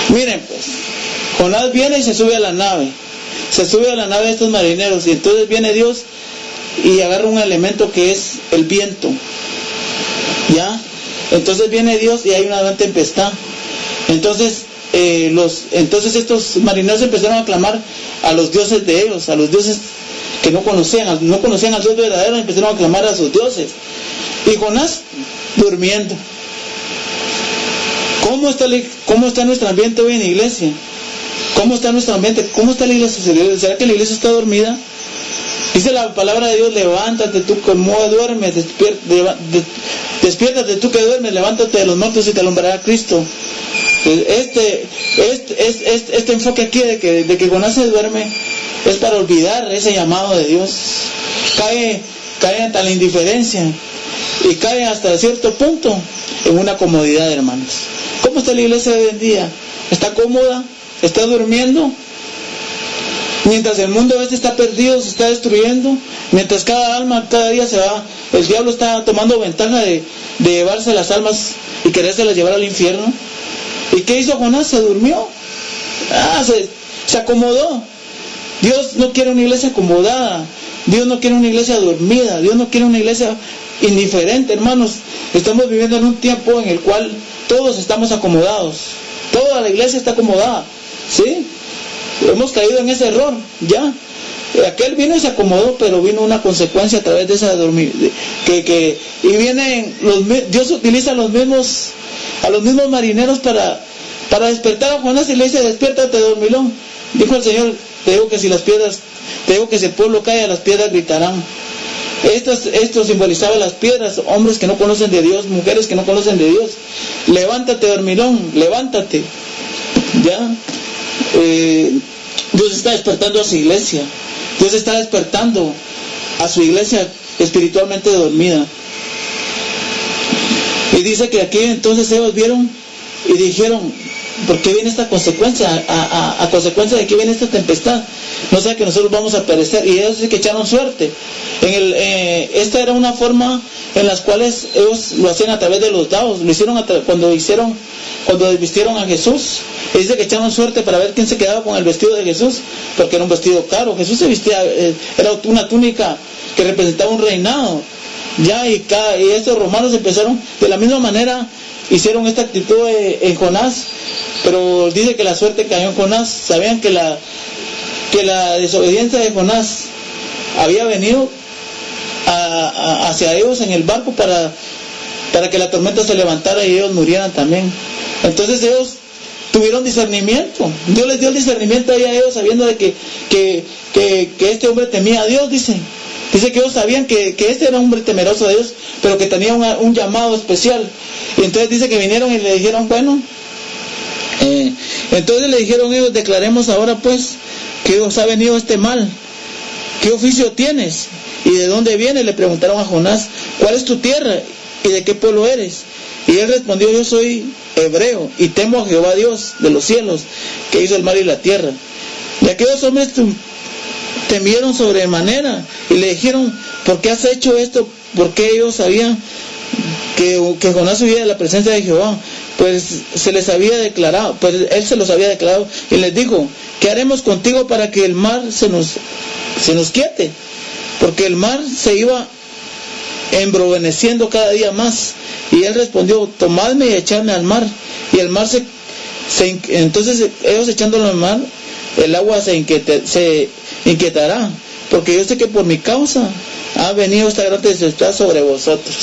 Miren pues, Jonás viene y se sube a la nave de estos marineros, y entonces viene Dios y agarra un elemento que es el viento, ¿ya? Entonces viene Dios y hay una gran tempestad. Entonces estos marineros empezaron a clamar a los dioses de ellos, a los dioses que no conocían al Dios verdadero, empezaron a clamar a sus dioses. Y Jonás durmiendo. ¿Cómo está nuestro ambiente hoy en la iglesia? ¿Cómo está nuestro ambiente? ¿Cómo está la iglesia? ¿Será que la iglesia está dormida? Dice la palabra de Dios: levántate tú que duermes, despiértate tú que duermes, levántate de los muertos y te alumbrará Cristo. Este enfoque aquí de que Jonás se duerme es para olvidar ese llamado de Dios. Cae hasta la indiferencia y cae hasta cierto punto en una comodidad, hermanos. ¿Cómo está la iglesia de hoy en día? ¿Está cómoda? ¿Está durmiendo? Mientras el mundo a veces está perdido, se está destruyendo, mientras cada alma cada día se va, el diablo está tomando ventaja de llevarse las almas y querérselas llevar al infierno. ¿Y qué hizo Jonás? Se durmió. Se acomodó. Dios no quiere una iglesia acomodada. Dios no quiere una iglesia dormida. Dios no quiere una iglesia indiferente, hermanos. Estamos viviendo en un tiempo en el cual todos estamos acomodados. Toda la iglesia está acomodada, ¿sí? Hemos caído en ese error, ya. Aquel vino y se acomodó, pero vino una consecuencia a través de esa dormir. Y vienen Dios utiliza a los mismos marineros para despertar a Jonás y le dice: despiértate, dormilón. Dijo el Señor: te digo que si el pueblo cae, las piedras gritarán. Esto simbolizaba las piedras, hombres que no conocen de Dios, mujeres que no conocen de Dios. Levántate, dormilón, levántate. Ya. Dios está despertando a su iglesia. Dios está despertando a su iglesia espiritualmente dormida. Y dice que aquí entonces ellos vieron y dijeron: ¿por qué viene esta consecuencia? A consecuencia de que viene esta tempestad. No sea que nosotros vamos a perecer. Y ellos sí que echaron suerte. Esta era una forma en las cuales ellos lo hacían a través de los dados. Lo hicieron cuando desvistieron a Jesús. Y dice que echaron suerte para ver quién se quedaba con el vestido de Jesús, porque era un vestido caro. Jesús se vestía, era una túnica que representaba un reinado. Ya, y estos romanos empezaron de la misma manera, hicieron esta actitud en Jonás, pero dice que la suerte cayó en Jonás. Sabían que la desobediencia de Jonás había venido hacia ellos en el barco para que la tormenta se levantara y ellos murieran también. Entonces ellos tuvieron discernimiento. Dios les dio el discernimiento a ellos, sabiendo de que este hombre temía a Dios. Dice que ellos sabían que este era un hombre temeroso de Dios, pero que tenía un llamado especial. Y entonces dice que vinieron y le dijeron: bueno, entonces le dijeron ellos: declaremos ahora pues que os ha venido este mal. ¿Qué oficio tienes? ¿Y de dónde vienes? Le preguntaron a Jonás: ¿cuál es tu tierra? ¿Y de qué pueblo eres? Y él respondió: yo soy hebreo y temo a Jehová Dios de los cielos, que hizo el mar y la tierra. Y aquellos hombres temieron sobremanera y le dijeron: ¿por qué has hecho esto? Porque ellos sabían que Jonás huía de la presencia de Jehová, pues se les había declarado, pues él se los había declarado, y les dijo: ¿qué haremos contigo para que el mar se nos quiete? Porque el mar se iba embroveneciendo cada día más. Y él respondió: tomadme y echadme al mar. Y el mar entonces ellos echándolo al mar, el agua se inquietará, porque yo sé que por mi causa ha venido esta gran tempestad sobre vosotros.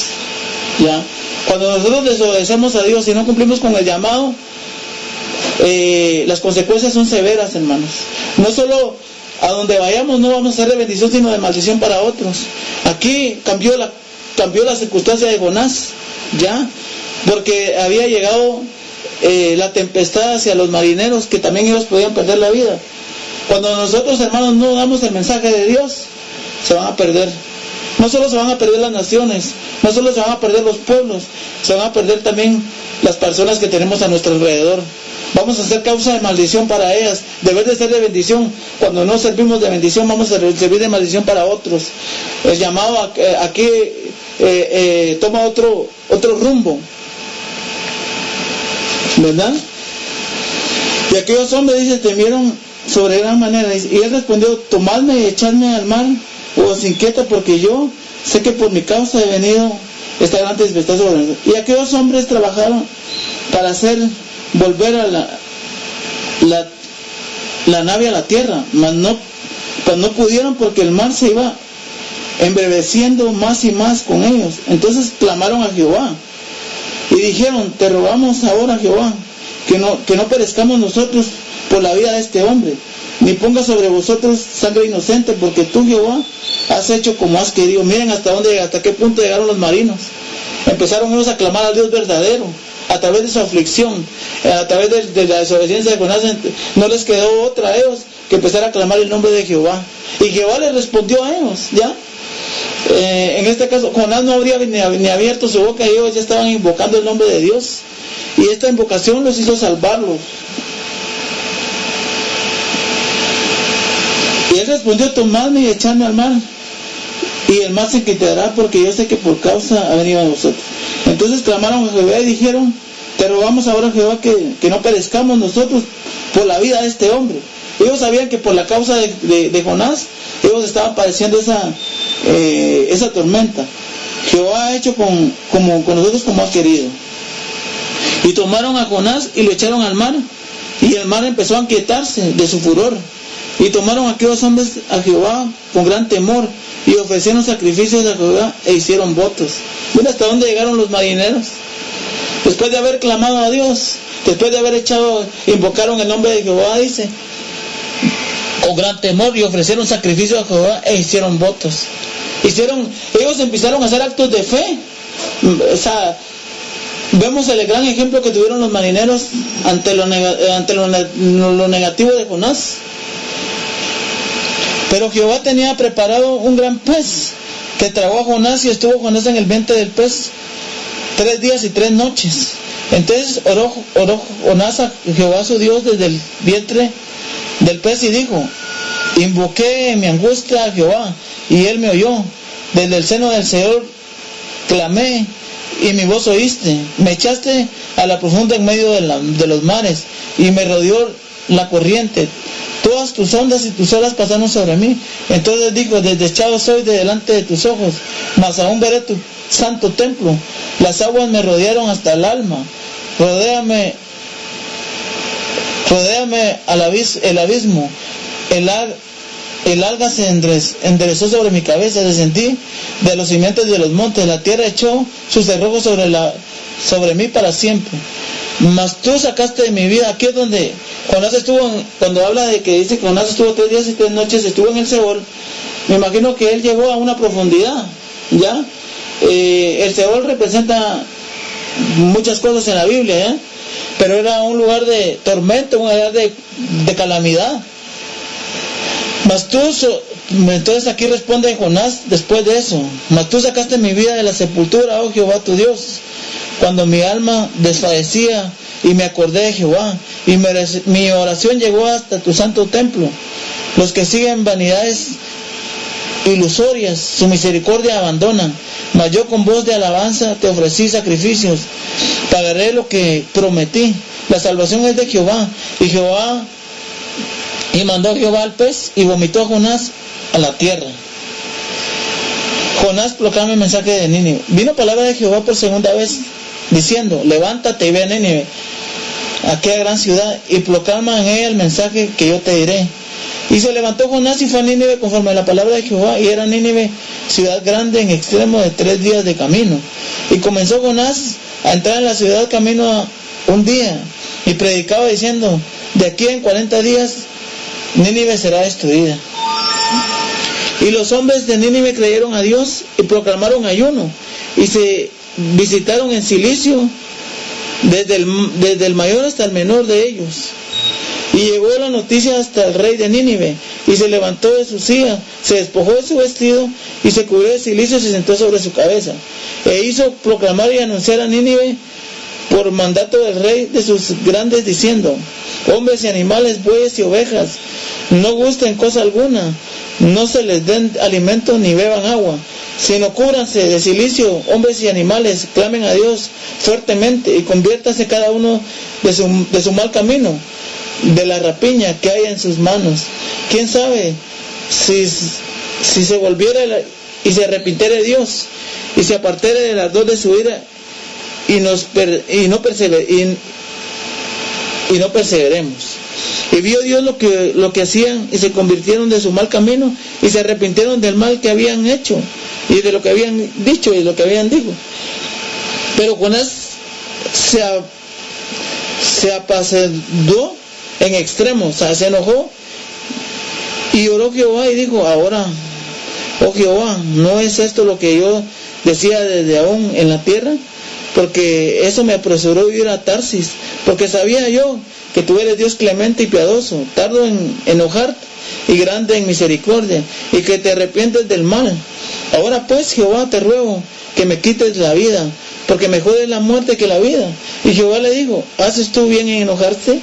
Ya, cuando nosotros desobedecemos a Dios y no cumplimos con el llamado, las consecuencias son severas, hermanos. No solo a donde vayamos no vamos a ser de bendición, sino de maldición para otros. Aquí cambió la circunstancia de Jonás, ya, porque había llegado la tempestad hacia los marineros, que también ellos podían perder la vida. Cuando nosotros, hermanos, no damos el mensaje de Dios, se van a perder. No solo se van a perder las naciones, no solo se van a perder los pueblos, se van a perder también las personas que tenemos a nuestro alrededor. Vamos a ser causa de maldición para ellas, debe de ser de bendición. Cuando no servimos de bendición, vamos a servir de maldición para otros. El llamado aquí toma otro rumbo, ¿verdad? Y aquellos hombres, dice, temieron sobre gran manera. Y él respondió: tomadme y echadme al mar. os inquieta, porque yo sé que por mi causa he venido esta gran tempestad sobre nosotros. Y aquellos hombres trabajaron para hacer volver a la nave a la tierra, mas no pudieron, porque el mar se iba embraveciendo más y más con ellos. Entonces clamaron a Jehová y dijeron: te rogamos ahora, Jehová, que no perezcamos nosotros por la vida de este hombre, ni ponga sobre vosotros sangre inocente, porque tú, Jehová, has hecho como has querido. Miren hasta qué punto llegaron los marinos. Empezaron ellos a clamar al Dios verdadero a través de su aflicción, a través de la desobediencia de Jonás. No les quedó otra a ellos que empezar a clamar el nombre de Jehová, y Jehová les respondió a ellos, ¿ya? En este caso Jonás no habría ni abierto su boca, y ellos ya estaban invocando el nombre de Dios, y esta invocación los hizo salvarlos. Y él respondió: tomadme y echadme al mar, y el mar se quitará, porque yo sé que por causa ha venido a vosotros. Entonces clamaron a Jehová y dijeron: te rogamos ahora, Jehová, que no perezcamos nosotros por la vida de este hombre. Ellos sabían que por la causa de Jonás, ellos estaban padeciendo esa tormenta. Jehová ha hecho con nosotros como ha querido. Y tomaron a Jonás y lo echaron al mar, y el mar empezó a inquietarse de su furor. Y tomaron a aquellos hombres a Jehová con gran temor, y ofrecieron sacrificios a Jehová e hicieron votos. Mira hasta dónde llegaron los marineros. Después de haber clamado a Dios, después de haber invocaron el nombre de Jehová, dice, con gran temor, y ofrecieron sacrificios a Jehová e hicieron votos. Ellos empezaron a hacer actos de fe. O sea, vemos el gran ejemplo que tuvieron los marineros ante lo negativo de Jonás. Pero Jehová tenía preparado un gran pez que tragó a Jonás, y estuvo Jonás en el vientre del pez 3 días y 3 noches. Entonces oró Jonás a Jehová su Dios desde el vientre del pez y dijo: invoqué en mi angustia a Jehová, y él me oyó. Desde el seno del Señor clamé, y mi voz oíste. Me echaste a la profunda en medio de los mares, y me rodeó la corriente. Todas tus ondas y tus olas pasaron sobre mí. Entonces dijo: desechado soy de delante de tus ojos, mas aún veré tu santo templo. Las aguas me rodearon hasta el alma. Rodéame el abismo. El alga se enderezó sobre mi cabeza. Descendí de los cimientos de los montes. La tierra echó sus cerrojos sobre mí para siempre. Mas tú sacaste de mi vida. Aquí es donde Jonás estuvo, cuando habla de que dice que Jonás estuvo 3 días y 3 noches, estuvo en el Seol. Me imagino que él llegó a una profundidad, ¿ya? El Seol representa muchas cosas en la Biblia, ¿ya? Pero era un lugar de tormento, un lugar de calamidad. Mas tú, entonces aquí responde Jonás después de eso: mas tú sacaste mi vida de la sepultura, oh Jehová tu Dios, cuando mi alma desfallecía, y me acordé de Jehová, y mi oración llegó hasta tu santo templo. Los que siguen vanidades ilusorias, su misericordia abandonan. Mas yo con voz de alabanza te ofrecí sacrificios, pagaré lo que prometí. La salvación es de Jehová. Y mandó Jehová al pez, y vomitó a Jonás a la tierra. Jonás proclama el mensaje de Nínive. Vino palabra de Jehová por segunda vez, diciendo: levántate y ve a Nínive, aquella gran ciudad, y proclama en ella el mensaje que yo te diré. Y se levantó Jonás y fue a Nínive conforme a la palabra de Jehová, y era Nínive ciudad grande en extremo de 3 días de camino. Y comenzó Jonás a entrar en la ciudad camino a un día, y predicaba diciendo: de aquí en 40 días Nínive será destruida. Y los hombres de Nínive creyeron a Dios y proclamaron ayuno, y se visitaron en silicio desde el mayor hasta el menor de ellos. Y llegó la noticia hasta el rey de Nínive, y se levantó de su silla, se despojó de su vestido, y se cubrió de silicio y se sentó sobre su cabeza. E hizo proclamar y anunciar a Nínive por mandato del rey de sus grandes, diciendo: hombres y animales, bueyes y ovejas, no gusten cosa alguna, no se les den alimento ni beban agua, sino cúbranse de silicio, hombres y animales, clamen a Dios fuertemente, y conviértase cada uno de su mal camino, de la rapiña que hay en sus manos. ¿Quién sabe si si se volviera y se arrepintiera de Dios, y se apartara del ardor de su ira, y no perseveremos. Y vio Dios lo que hacían, y se convirtieron de su mal camino, y se arrepintieron del mal que habían hecho, y de lo que habían dicho, y de lo que habían dicho. Pero Jonás se apacenció en extremo, o sea, se enojó, y oró Jehová y dijo: ahora, oh Jehová, ¿no es esto lo que yo decía desde aún en la tierra? Porque eso me apresuró ir a Tarsis, porque sabía yo que tú eres Dios clemente y piadoso, tardo en enojarte y grande en misericordia, y que te arrepientes del mal. Ahora pues, Jehová, te ruego que me quites la vida, porque mejor es la muerte que la vida. Y Jehová le dijo: ¿haces tú bien en enojarte?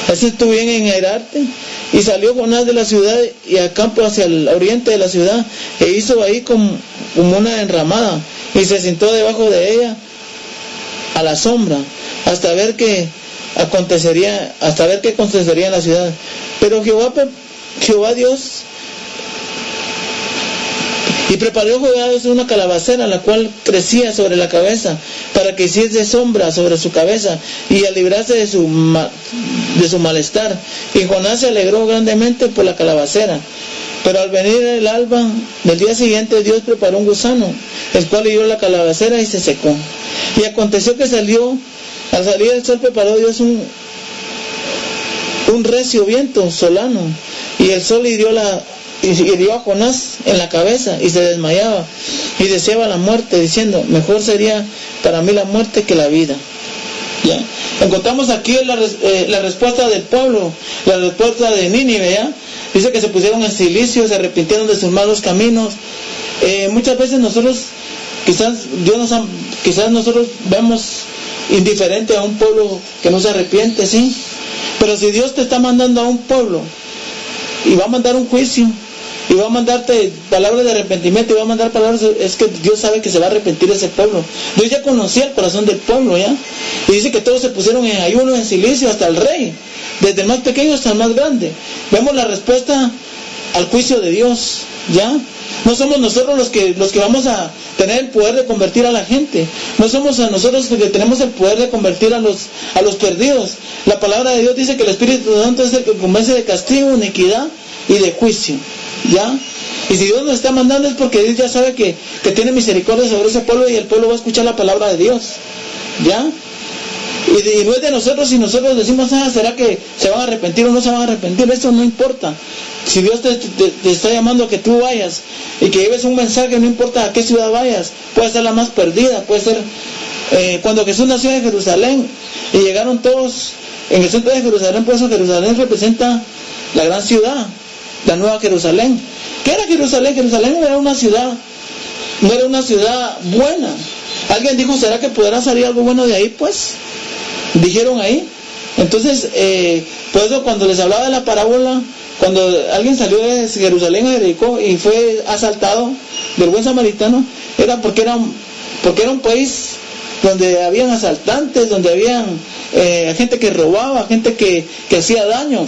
¿haces tú bien en airarte? Y salió Jonás de la ciudad y al campo hacia el oriente de la ciudad, e hizo ahí como una enramada, y se sentó debajo de ella a la sombra, hasta ver qué acontecería en la ciudad. Pero Jehová Dios, y preparó Jehová Dios una calabacera, la cual crecía sobre la cabeza, para que hiciese sombra sobre su cabeza, y a librarse de su malestar. Y Jonás se alegró grandemente por la calabacera. Pero al venir el alba del día siguiente, Dios preparó un gusano, el cual hirió la calabacera y se secó. Y aconteció que al salir el sol, preparó Dios un recio viento solano, y el sol hirió a Jonás en la cabeza, y se desmayaba, y deseaba la muerte, diciendo: mejor sería para mí la muerte que la vida. ¿Ya? Encontramos aquí la respuesta del pueblo, la respuesta de Nínive, ¿ya? Dice que se pusieron en silicio, se arrepintieron de sus malos caminos. Muchas veces nosotros, quizás nosotros vemos indiferente a un pueblo que no se arrepiente, sí. Pero si Dios te está mandando a un pueblo y va a mandar un juicio, y va a mandarte palabras de arrepentimiento, y va a mandar palabras, es que Dios sabe que se va a arrepentir ese pueblo. Dios ya conocía el corazón del pueblo, ¿ya? Y dice que todos se pusieron en ayuno, en silicio, hasta el rey, desde el más pequeño hasta el más grande. Vemos la respuesta al juicio de Dios, ¿ya? No somos nosotros los que vamos a tener el poder de convertir a la gente. No somos a nosotros los que tenemos el poder de convertir a los perdidos. La palabra de Dios dice que el Espíritu Santo es el que convence de castigo, iniquidad y de juicio, ¿ya? Y si Dios nos está mandando es porque Dios ya sabe que tiene misericordia sobre ese pueblo, y el pueblo va a escuchar la palabra de Dios, ¿ya? Y no es de nosotros si nosotros decimos: ¿será que se van a arrepentir o no se van a arrepentir? Eso no importa. Si Dios te está llamando a que tú vayas y que lleves un mensaje, no importa a qué ciudad vayas, puede ser la más perdida, puede ser cuando Jesús nació en Jerusalén y llegaron todos en el centro de Jerusalén. Por eso Jerusalén representa la gran ciudad, la nueva Jerusalén. ¿Qué era Jerusalén? Jerusalén no era una ciudad buena. Alguien dijo: ¿será que podrá salir algo bueno de ahí? Pues dijeron ahí. Entonces por eso cuando les hablaba de la parábola, cuando alguien salió de Jerusalén a Jericó y fue asaltado del buen samaritano, era porque era un país donde habían asaltantes, donde habían gente que robaba, gente que hacía daño.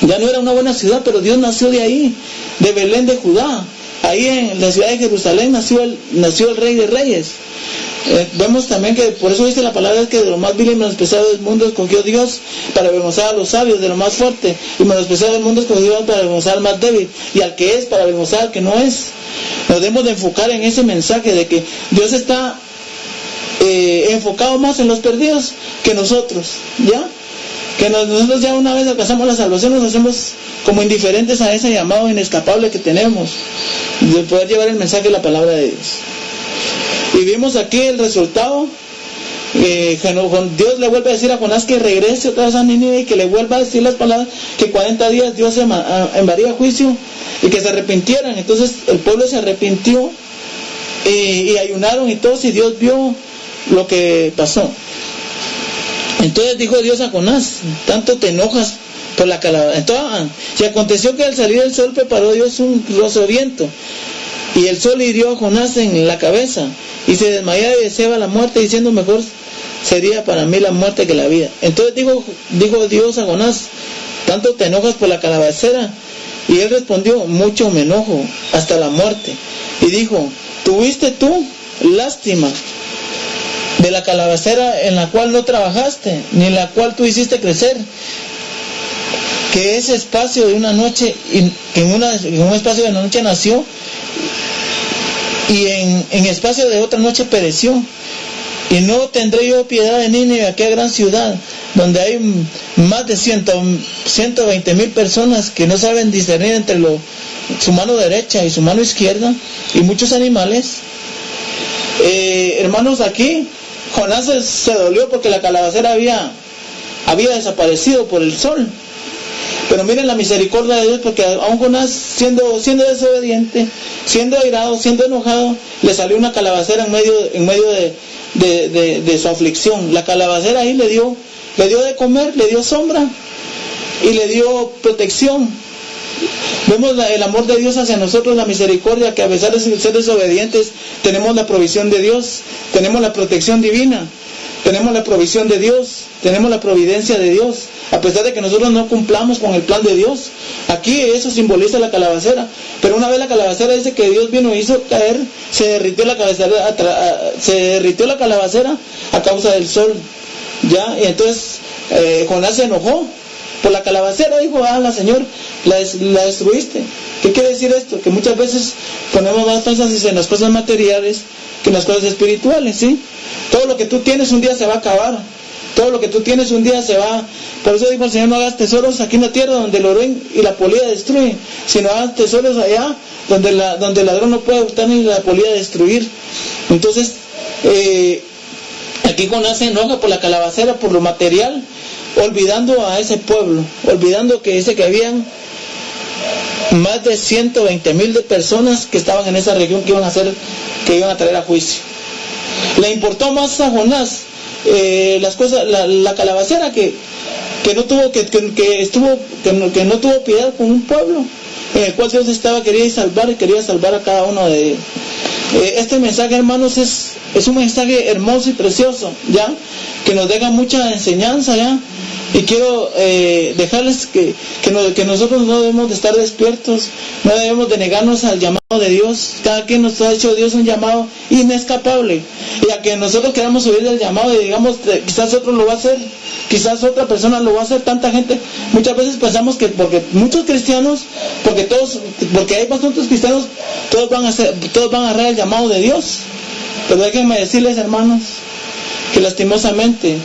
Ya no era una buena ciudad, pero Dios nació de ahí, de Belén de Judá. Ahí en la ciudad de Jerusalén nació el Rey de Reyes. Vemos también que por eso dice la palabra que de lo más vil y menospreciado del mundo escogió Dios para avergonzar a los sabios, de lo más fuerte y menospreciado del mundo escogió Dios para avergonzar al más débil, y al que es para avergonzar al que no es. Nos debemos de enfocar en ese mensaje de que Dios está enfocado más en los perdidos que nosotros, ¿ya? Que nosotros ya una vez alcanzamos la salvación, nos hacemos como indiferentes a ese llamado inescapable que tenemos de poder llevar el mensaje de la palabra de Dios. Y vimos aquí el resultado. Dios le vuelve a decir a Jonás que regrese otra vez a Nínive, y que le vuelva a decir las palabras que 40 días Dios enviaría juicio y que se arrepintieran. Entonces el pueblo se arrepintió y ayunaron y todos, y Dios vio lo que pasó. Entonces dijo Dios a Jonás: tanto te enojas por la calabaza. Y aconteció que al salir el sol preparó Dios un grosso viento, y el sol hirió a Jonás en la cabeza, y se desmayaba y deseaba la muerte, diciendo: mejor sería para mí la muerte que la vida. Entonces dijo Dios a Jonás: tanto te enojas por la calabacera, Y él respondió: mucho me enojo, hasta la muerte. Y dijo: ¿tuviste tú lástima de la calabacera en la cual no trabajaste, ni en la cual tú hiciste crecer, que ese espacio de una noche, que en un espacio de una noche nació, y en espacio de otra noche pereció? Y no tendré yo piedad de Nínive, aquella gran ciudad, donde hay más de 120,000 personas que no saben discernir entre su mano derecha y su mano izquierda, y muchos animales. Hermanos, aquí Jonás se dolió porque la calabacera había desaparecido por el sol. Pero miren la misericordia de Dios, porque aún Jonás, siendo desobediente, siendo airado, siendo enojado, le salió una calabacera en medio de su aflicción. La calabacera ahí le dio de comer, le dio sombra y le dio protección. Vemos el amor de Dios hacia nosotros, la misericordia, que a pesar de ser desobedientes, tenemos la provisión de Dios, tenemos la protección divina, tenemos la provisión de Dios, tenemos la providencia de Dios, a pesar de que nosotros no cumplamos con el plan de Dios. Aquí eso simboliza la calabacera, pero una vez la calabacera dice que Dios vino y hizo caer, se derritió la calabacera a causa del sol, ¿ya? Y entonces Jonás se enojó por la calabacera, dijo: Señor, la destruiste. ¿Qué quiere decir esto? Que muchas veces ponemos más énfasis en las cosas materiales que en las cosas espirituales, ¿sí? Todo lo que tú tienes un día se va a acabar. Todo lo que tú tienes un día se va. Por eso dijo el Señor: no hagas tesoros aquí en la tierra donde el orín y la polilla destruyen, sino hagas tesoros allá donde el ladrón no puede hurtar ni la polilla destruir. Entonces, aquí Jonás se enoja por la calabacera, por lo material, olvidando a ese pueblo, olvidando que habían más de 120,000 de personas que estaban en esa región que iban a traer a juicio. Le importó más a Jonás las cosas, la calabacera, que no tuvo piedad con un pueblo en el cual Dios quería salvar a cada uno de ellos. Este mensaje, hermanos, es un mensaje hermoso y precioso, ya, que nos deja mucha enseñanza, ya. Y quiero dejarles que nosotros no debemos de estar despiertos, no debemos de negarnos al llamado de Dios. Cada quien nos ha hecho Dios un llamado inescapable, y a que nosotros queramos oír del llamado y digamos: quizás otro lo va a hacer, quizás otra persona lo va a hacer. Tanta gente, muchas veces pensamos que porque muchos cristianos, porque hay bastantes cristianos, todos van a agarrar el llamado de Dios. Pero déjenme decirles, hermanos, que lastimosamente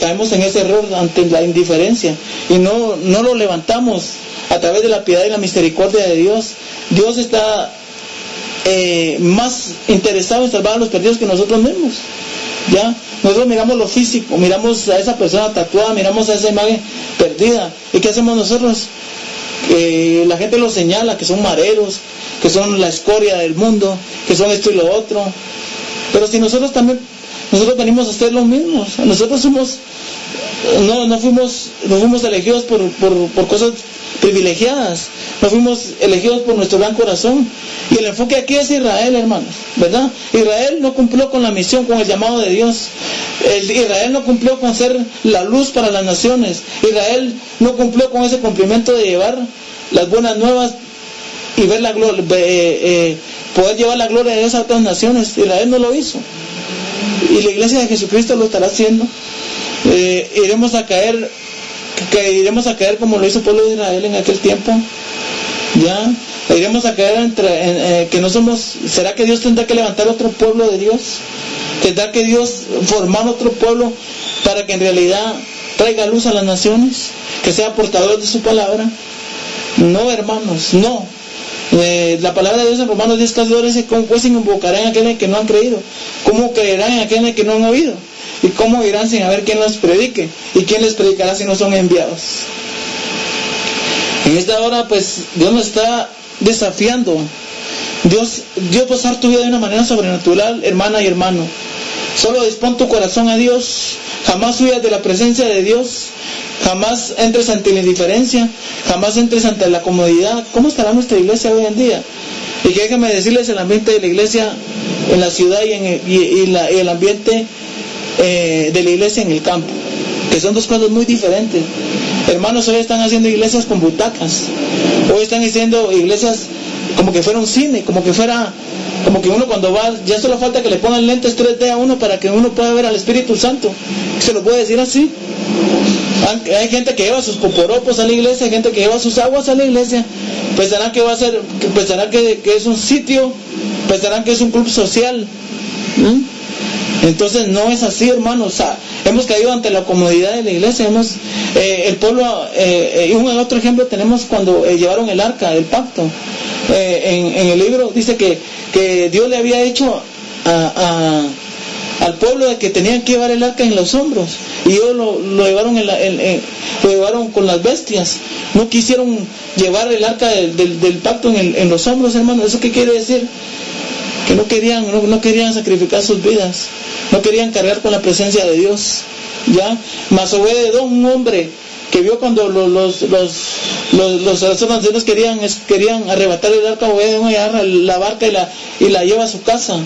caemos en ese error ante la indiferencia y no lo levantamos a través de la piedad y la misericordia de Dios. Dios está más interesado en salvar a los perdidos que nosotros mismos, ¿ya? Nosotros miramos lo físico, miramos a esa persona tatuada, miramos a esa imagen perdida. ¿Y qué hacemos nosotros? La gente los señala, que son mareros, que son la escoria del mundo, que son esto y lo otro. Pero si nosotros venimos a hacer lo mismo. Nosotros no fuimos elegidos por cosas privilegiadas, no fuimos elegidos por nuestro gran corazón. Y el enfoque aquí es Israel, hermanos, ¿verdad? Israel no cumplió con la misión, con el llamado de Dios. Israel no cumplió con ser la luz para las naciones. Israel no cumplió con ese cumplimiento de llevar las buenas nuevas y ver la gloria, poder llevar la gloria de Dios a otras naciones. Israel no lo hizo, y la iglesia de Jesucristo lo estará haciendo. Iremos a caer como lo hizo el pueblo de Israel en aquel tiempo, ya. Iremos a caer que no somos. ¿Será que Dios tendrá que levantar otro pueblo de Dios? ¿Tendrá que Dios formar otro pueblo para que en realidad traiga luz a las naciones, que sea portador de su palabra? No, hermanos, no. La palabra de Dios en Romanos 10:14 dice: ¿cómo pues invocarán a aquellos que no han creído? ¿Cómo creerán en aquellos que no han oído? ¿Y cómo irán sin haber quien los predique? ¿Y quién les predicará si no son enviados? En esta hora, pues, Dios nos está desafiando. Dios va a usar tu vida de una manera sobrenatural, hermana y hermano. Solo dispón tu corazón a Dios. Jamás huyas de la presencia de Dios. Jamás entres ante la indiferencia. Jamás entres ante la comodidad. ¿Cómo estará nuestra iglesia hoy en día? Y que déjenme decirles el ambiente de la iglesia en la ciudad y el ambiente de la iglesia en el campo, que son dos cosas muy diferentes. Hermanos, hoy están haciendo iglesias con butacas. Hoy están haciendo iglesias como que fuera un cine, como que uno cuando va, ya solo falta que le pongan lentes 3D a uno para que uno pueda ver al Espíritu Santo. Se lo puede decir así. Hay gente que lleva sus poporopos a la iglesia, hay gente que lleva sus aguas a la iglesia. Pensarán que va a ser, pensarán que es un sitio, pensarán que es un club social. Entonces no es así, hermanos. O sea, hemos caído ante la comodidad de la iglesia. El pueblo, y un otro ejemplo tenemos cuando llevaron el arca, el pacto. En el libro dice que Dios le había hecho al pueblo de que tenían que llevar el arca en los hombros, y ellos lo llevaron lo llevaron con las bestias. No quisieron llevar el arca del pacto en los hombros, hermanos. ¿Eso qué quiere decir? Que no querían sacrificar sus vidas, no querían cargar con la presencia de Dios. ¿Ya? Mas Obed-Edom, un hombre que vio cuando los ancianos querían arrebatar el arca, Obed-Edom agarra la barca y la lleva a su casa.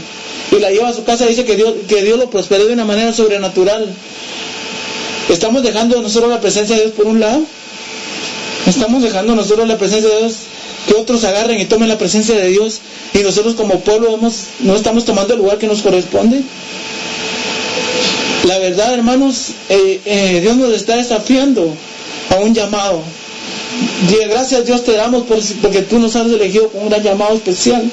Y la lleva a su casa. Dice que Dios lo prosperó de una manera sobrenatural. ¿Estamos dejando nosotros la presencia de Dios por un lado? ¿Estamos dejando nosotros la presencia de Dios que otros agarren y tomen la presencia de Dios, y nosotros como pueblo no estamos tomando el lugar que nos corresponde? La verdad, hermanos, Dios nos está desafiando a un llamado. Gracias, Dios, te damos porque tú nos has elegido con un gran llamado especial.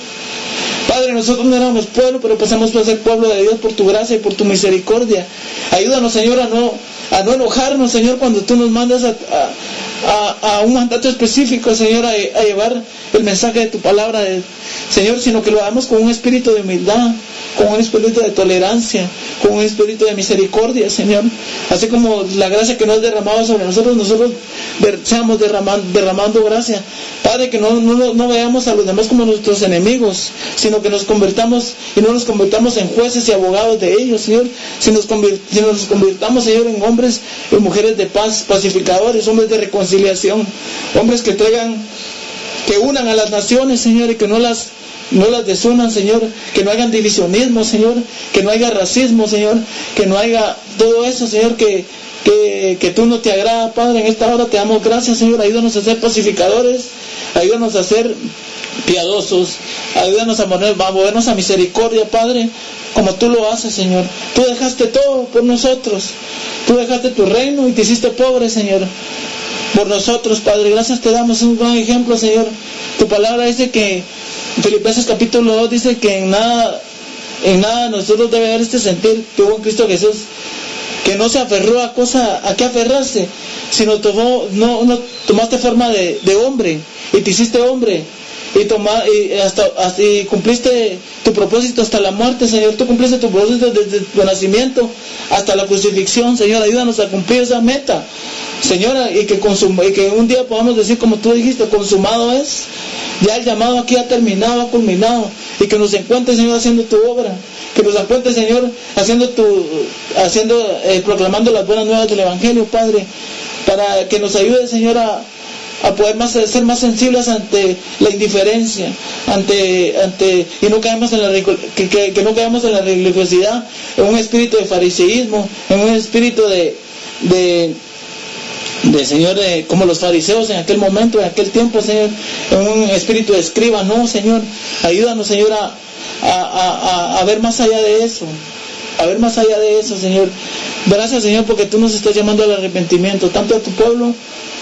Padre, nosotros no éramos pueblo, pero pasamos a ser pueblo de Dios por tu gracia y por tu misericordia. Ayúdanos, Señor, a no enojarnos, Señor, cuando tú nos mandas a un mandato específico, Señor, a llevar el mensaje de tu palabra, Señor, sino que lo hagamos con un espíritu de humildad, con un espíritu de tolerancia, con un espíritu de misericordia, Señor. Así como la gracia que nos has derramado sobre nosotros seamos derramando gracia. Padre, que no veamos a los demás como nuestros enemigos, sino que nos convertamos y no nos convirtamos en jueces y abogados de ellos, Señor. Si nos convirtamos, Señor, en hombres y mujeres de paz, pacificadores, hombres de reconciliación, hombres que unan a las naciones, Señor, y que no las desunan, Señor, que no hagan divisionismo, Señor, que no haya racismo, Señor, que no haya todo eso, Señor, que tú no te agrada, Padre. En esta hora te damos gracias, Señor. Ayúdanos a ser pacificadores, ayúdanos a ser piadosos, ayúdanos a movernos a misericordia, Padre, como tú lo haces, Señor. Tú dejaste todo por nosotros, tú dejaste tu reino y te hiciste pobre, Señor, por nosotros, Padre. Gracias te damos, un gran ejemplo, Señor. Tu palabra dice que Filipenses capítulo 2 dice que en nada nosotros debe haber este sentir que hubo en Cristo Jesús, que no se aferró a qué aferrarse, sino tomaste forma de hombre y te hiciste hombre, y cumpliste tu propósito hasta la muerte, Señor. Tú cumpliste tu propósito desde tu nacimiento hasta la crucifixión, Señor. Ayúdanos a cumplir esa meta, Señora, y que un día podamos decir como tú dijiste, consumado es. Ya el llamado aquí ha terminado, ha culminado, y que nos encuentres, Señor, haciendo tu obra, que nos encuentres, Señor, proclamando las buenas nuevas del Evangelio, Padre, para que nos ayude, Señor, a poder ser más sensibles ante la indiferencia, y no caemos que no caemos en la religiosidad, en un espíritu de fariseísmo, en un espíritu de Señor, como los fariseos en aquel momento, en aquel tiempo, Señor, en un espíritu de escriba. No, Señor, ayúdanos, Señor, a ver más allá de eso, Señor. Gracias, Señor, porque tú nos estás llamando al arrepentimiento, tanto a tu pueblo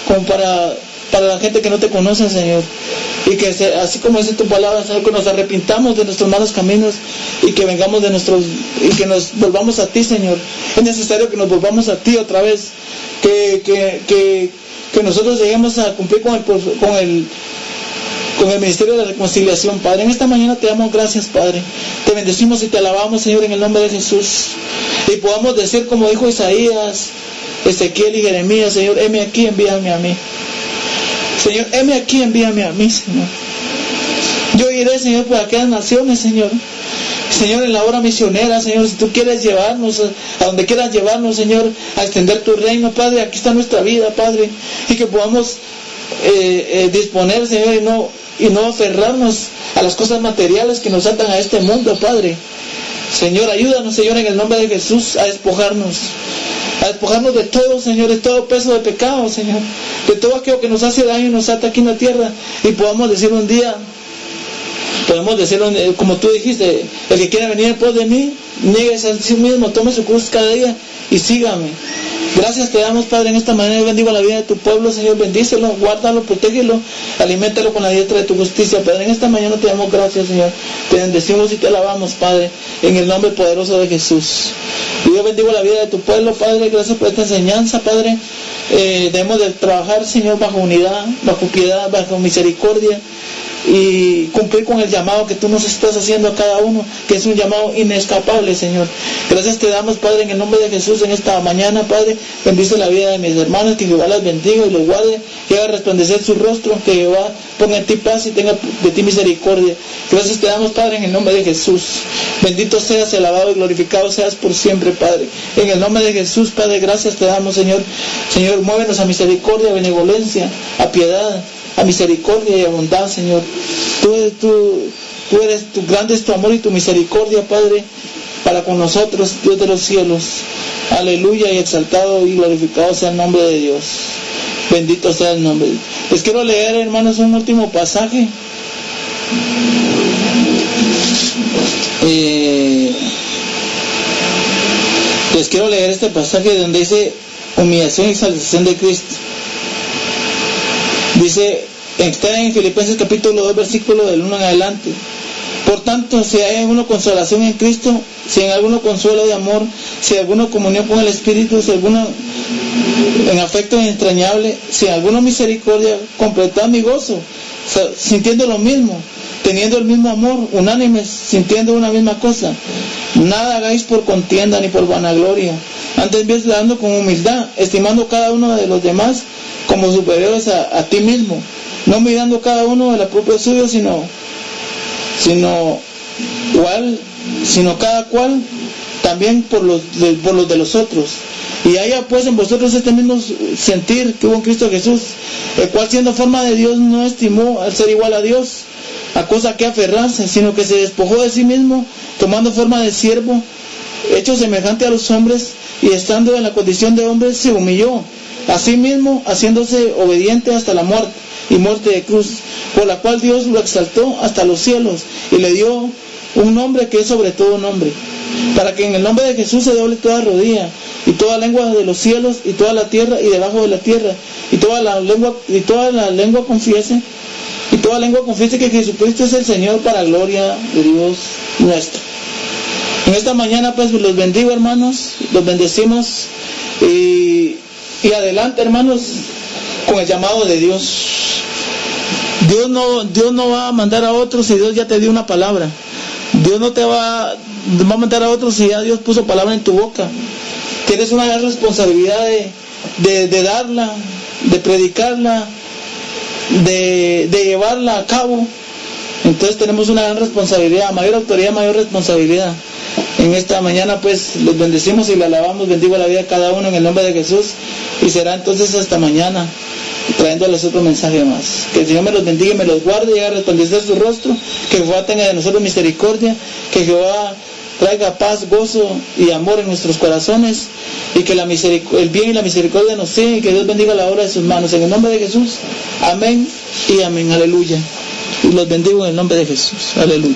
como para la gente que no te conoce, Señor. Y que así como dice tu palabra, Señor, que nos arrepintamos de nuestros malos caminos y que vengamos y que nos volvamos a ti, Señor. Es necesario que nos volvamos a ti otra vez, que nosotros lleguemos a cumplir con el ministerio de la reconciliación, Padre. En esta mañana te damos gracias, Padre. Te bendecimos y te alabamos, Señor, en el nombre de Jesús. Y podamos decir como dijo Isaías, Ezequiel y Jeremías, Señor, heme aquí, envíame a mí. Señor, heme aquí, envíame a mí, Señor. Yo iré, Señor, por aquellas naciones, Señor. Señor, en la obra misionera, Señor, si tú quieres llevarnos a donde quieras llevarnos, Señor, a extender tu reino, Padre, aquí está nuestra vida, Padre, y que podamos disponer, Señor, y no aferrarnos a las cosas materiales que nos atan a este mundo, Padre. Señor, ayúdanos, Señor, en el nombre de Jesús, a despojarnos a despojarnos de todo, Señor, de todo peso de pecado, Señor, de todo aquello que nos hace daño y nos ata aquí en la tierra, y podamos decir un día, podemos decirlo como tú dijiste, el que quiera venir en pos de mí, nieguese a sí mismo, tome su cruz cada día y sígame. Gracias te damos, Padre, en esta mañana. Yo bendigo la vida de tu pueblo, Señor, bendícelo, guárdalo, protégelo, aliméntalo con la diestra de tu justicia, Padre. En esta mañana te damos gracias, Señor, te bendecimos y te alabamos, Padre, en el nombre poderoso de Jesús. Y yo bendigo la vida de tu pueblo, Padre, gracias por esta enseñanza, Padre. Debemos de trabajar, Señor, bajo unidad, bajo piedad, bajo misericordia, y cumplir con el llamado que tú nos estás haciendo a cada uno, que es un llamado inescapable, Señor. Gracias te damos, Padre, en el nombre de Jesús, en esta mañana, Padre. Bendice la vida de mis hermanos, que Jehová las bendiga y los guarde, que haga resplandecer su rostro, que Jehová ponga en ti paz y tenga de ti misericordia. Gracias te damos, Padre, en el nombre de Jesús. Bendito seas, alabado y glorificado seas por siempre, Padre. En el nombre de Jesús, Padre, gracias te damos, Señor. Señor, muévenos a misericordia, a benevolencia, a piedad, a misericordia y a bondad, Señor. Tú eres, tu grande es tu amor y tu misericordia, Padre, para con nosotros, Dios de los cielos. Aleluya, y exaltado y glorificado sea el nombre de Dios. Bendito sea el nombre. Les quiero leer, hermanos, un último pasaje. Les quiero leer este pasaje donde dice humillación y exaltación de Cristo. Dice, está en Filipenses capítulo 2, versículo del 1 en adelante. Por tanto, si hay en uno consolación en Cristo, si en alguno consuelo de amor, si en alguno comunión con el Espíritu, si alguno en afecto entrañable, si en alguno misericordia, completad mi gozo, sintiendo lo mismo, teniendo el mismo amor, unánimes, sintiendo una misma cosa. Nada hagáis por contienda ni por vanagloria, antes bien dando con humildad, estimando cada uno de los demás como superiores a ti mismo, no mirando cada uno de la propia suya, sino cada cual también por los de los otros. Y haya pues en vosotros este mismo sentir que hubo en Cristo Jesús, el cual siendo forma de Dios no estimó al ser igual a Dios a cosa que aferrarse, sino que se despojó de sí mismo, tomando forma de siervo, hecho semejante a los hombres, y estando en la condición de hombre se humilló a sí mismo, haciéndose obediente hasta la muerte, y muerte de cruz, por la cual Dios lo exaltó hasta los cielos y le dio un nombre que es sobre todo nombre, para que en el nombre de Jesús se doble toda rodilla y toda lengua de los cielos y toda la tierra y debajo de la tierra, y toda la lengua confiese que Jesucristo es el Señor, para gloria de Dios nuestro. En esta mañana pues los bendigo, hermanos, los bendecimos y adelante, hermanos, con el llamado de Dios. Dios no va a mandar a otros si Dios ya te dio una palabra. Dios no te va a mandar a otros si ya Dios puso palabra en tu boca. Tienes una gran responsabilidad de darla, de predicarla, de llevarla a cabo. Entonces tenemos una gran responsabilidad, mayor autoridad, mayor responsabilidad. En esta mañana pues los bendecimos y le alabamos. Bendigo la vida de cada uno en el nombre de Jesús, y será entonces hasta mañana trayéndoles otro mensaje más. Que el Señor me los bendiga y me los guarde, y haga resplandecer su rostro, que Jehová tenga de nosotros misericordia, que Jehová traiga paz, gozo y amor en nuestros corazones, y que el bien y la misericordia nos sigan, y que Dios bendiga la obra de sus manos. En el nombre de Jesús, amén y amén, aleluya. Y los bendigo en el nombre de Jesús, aleluya.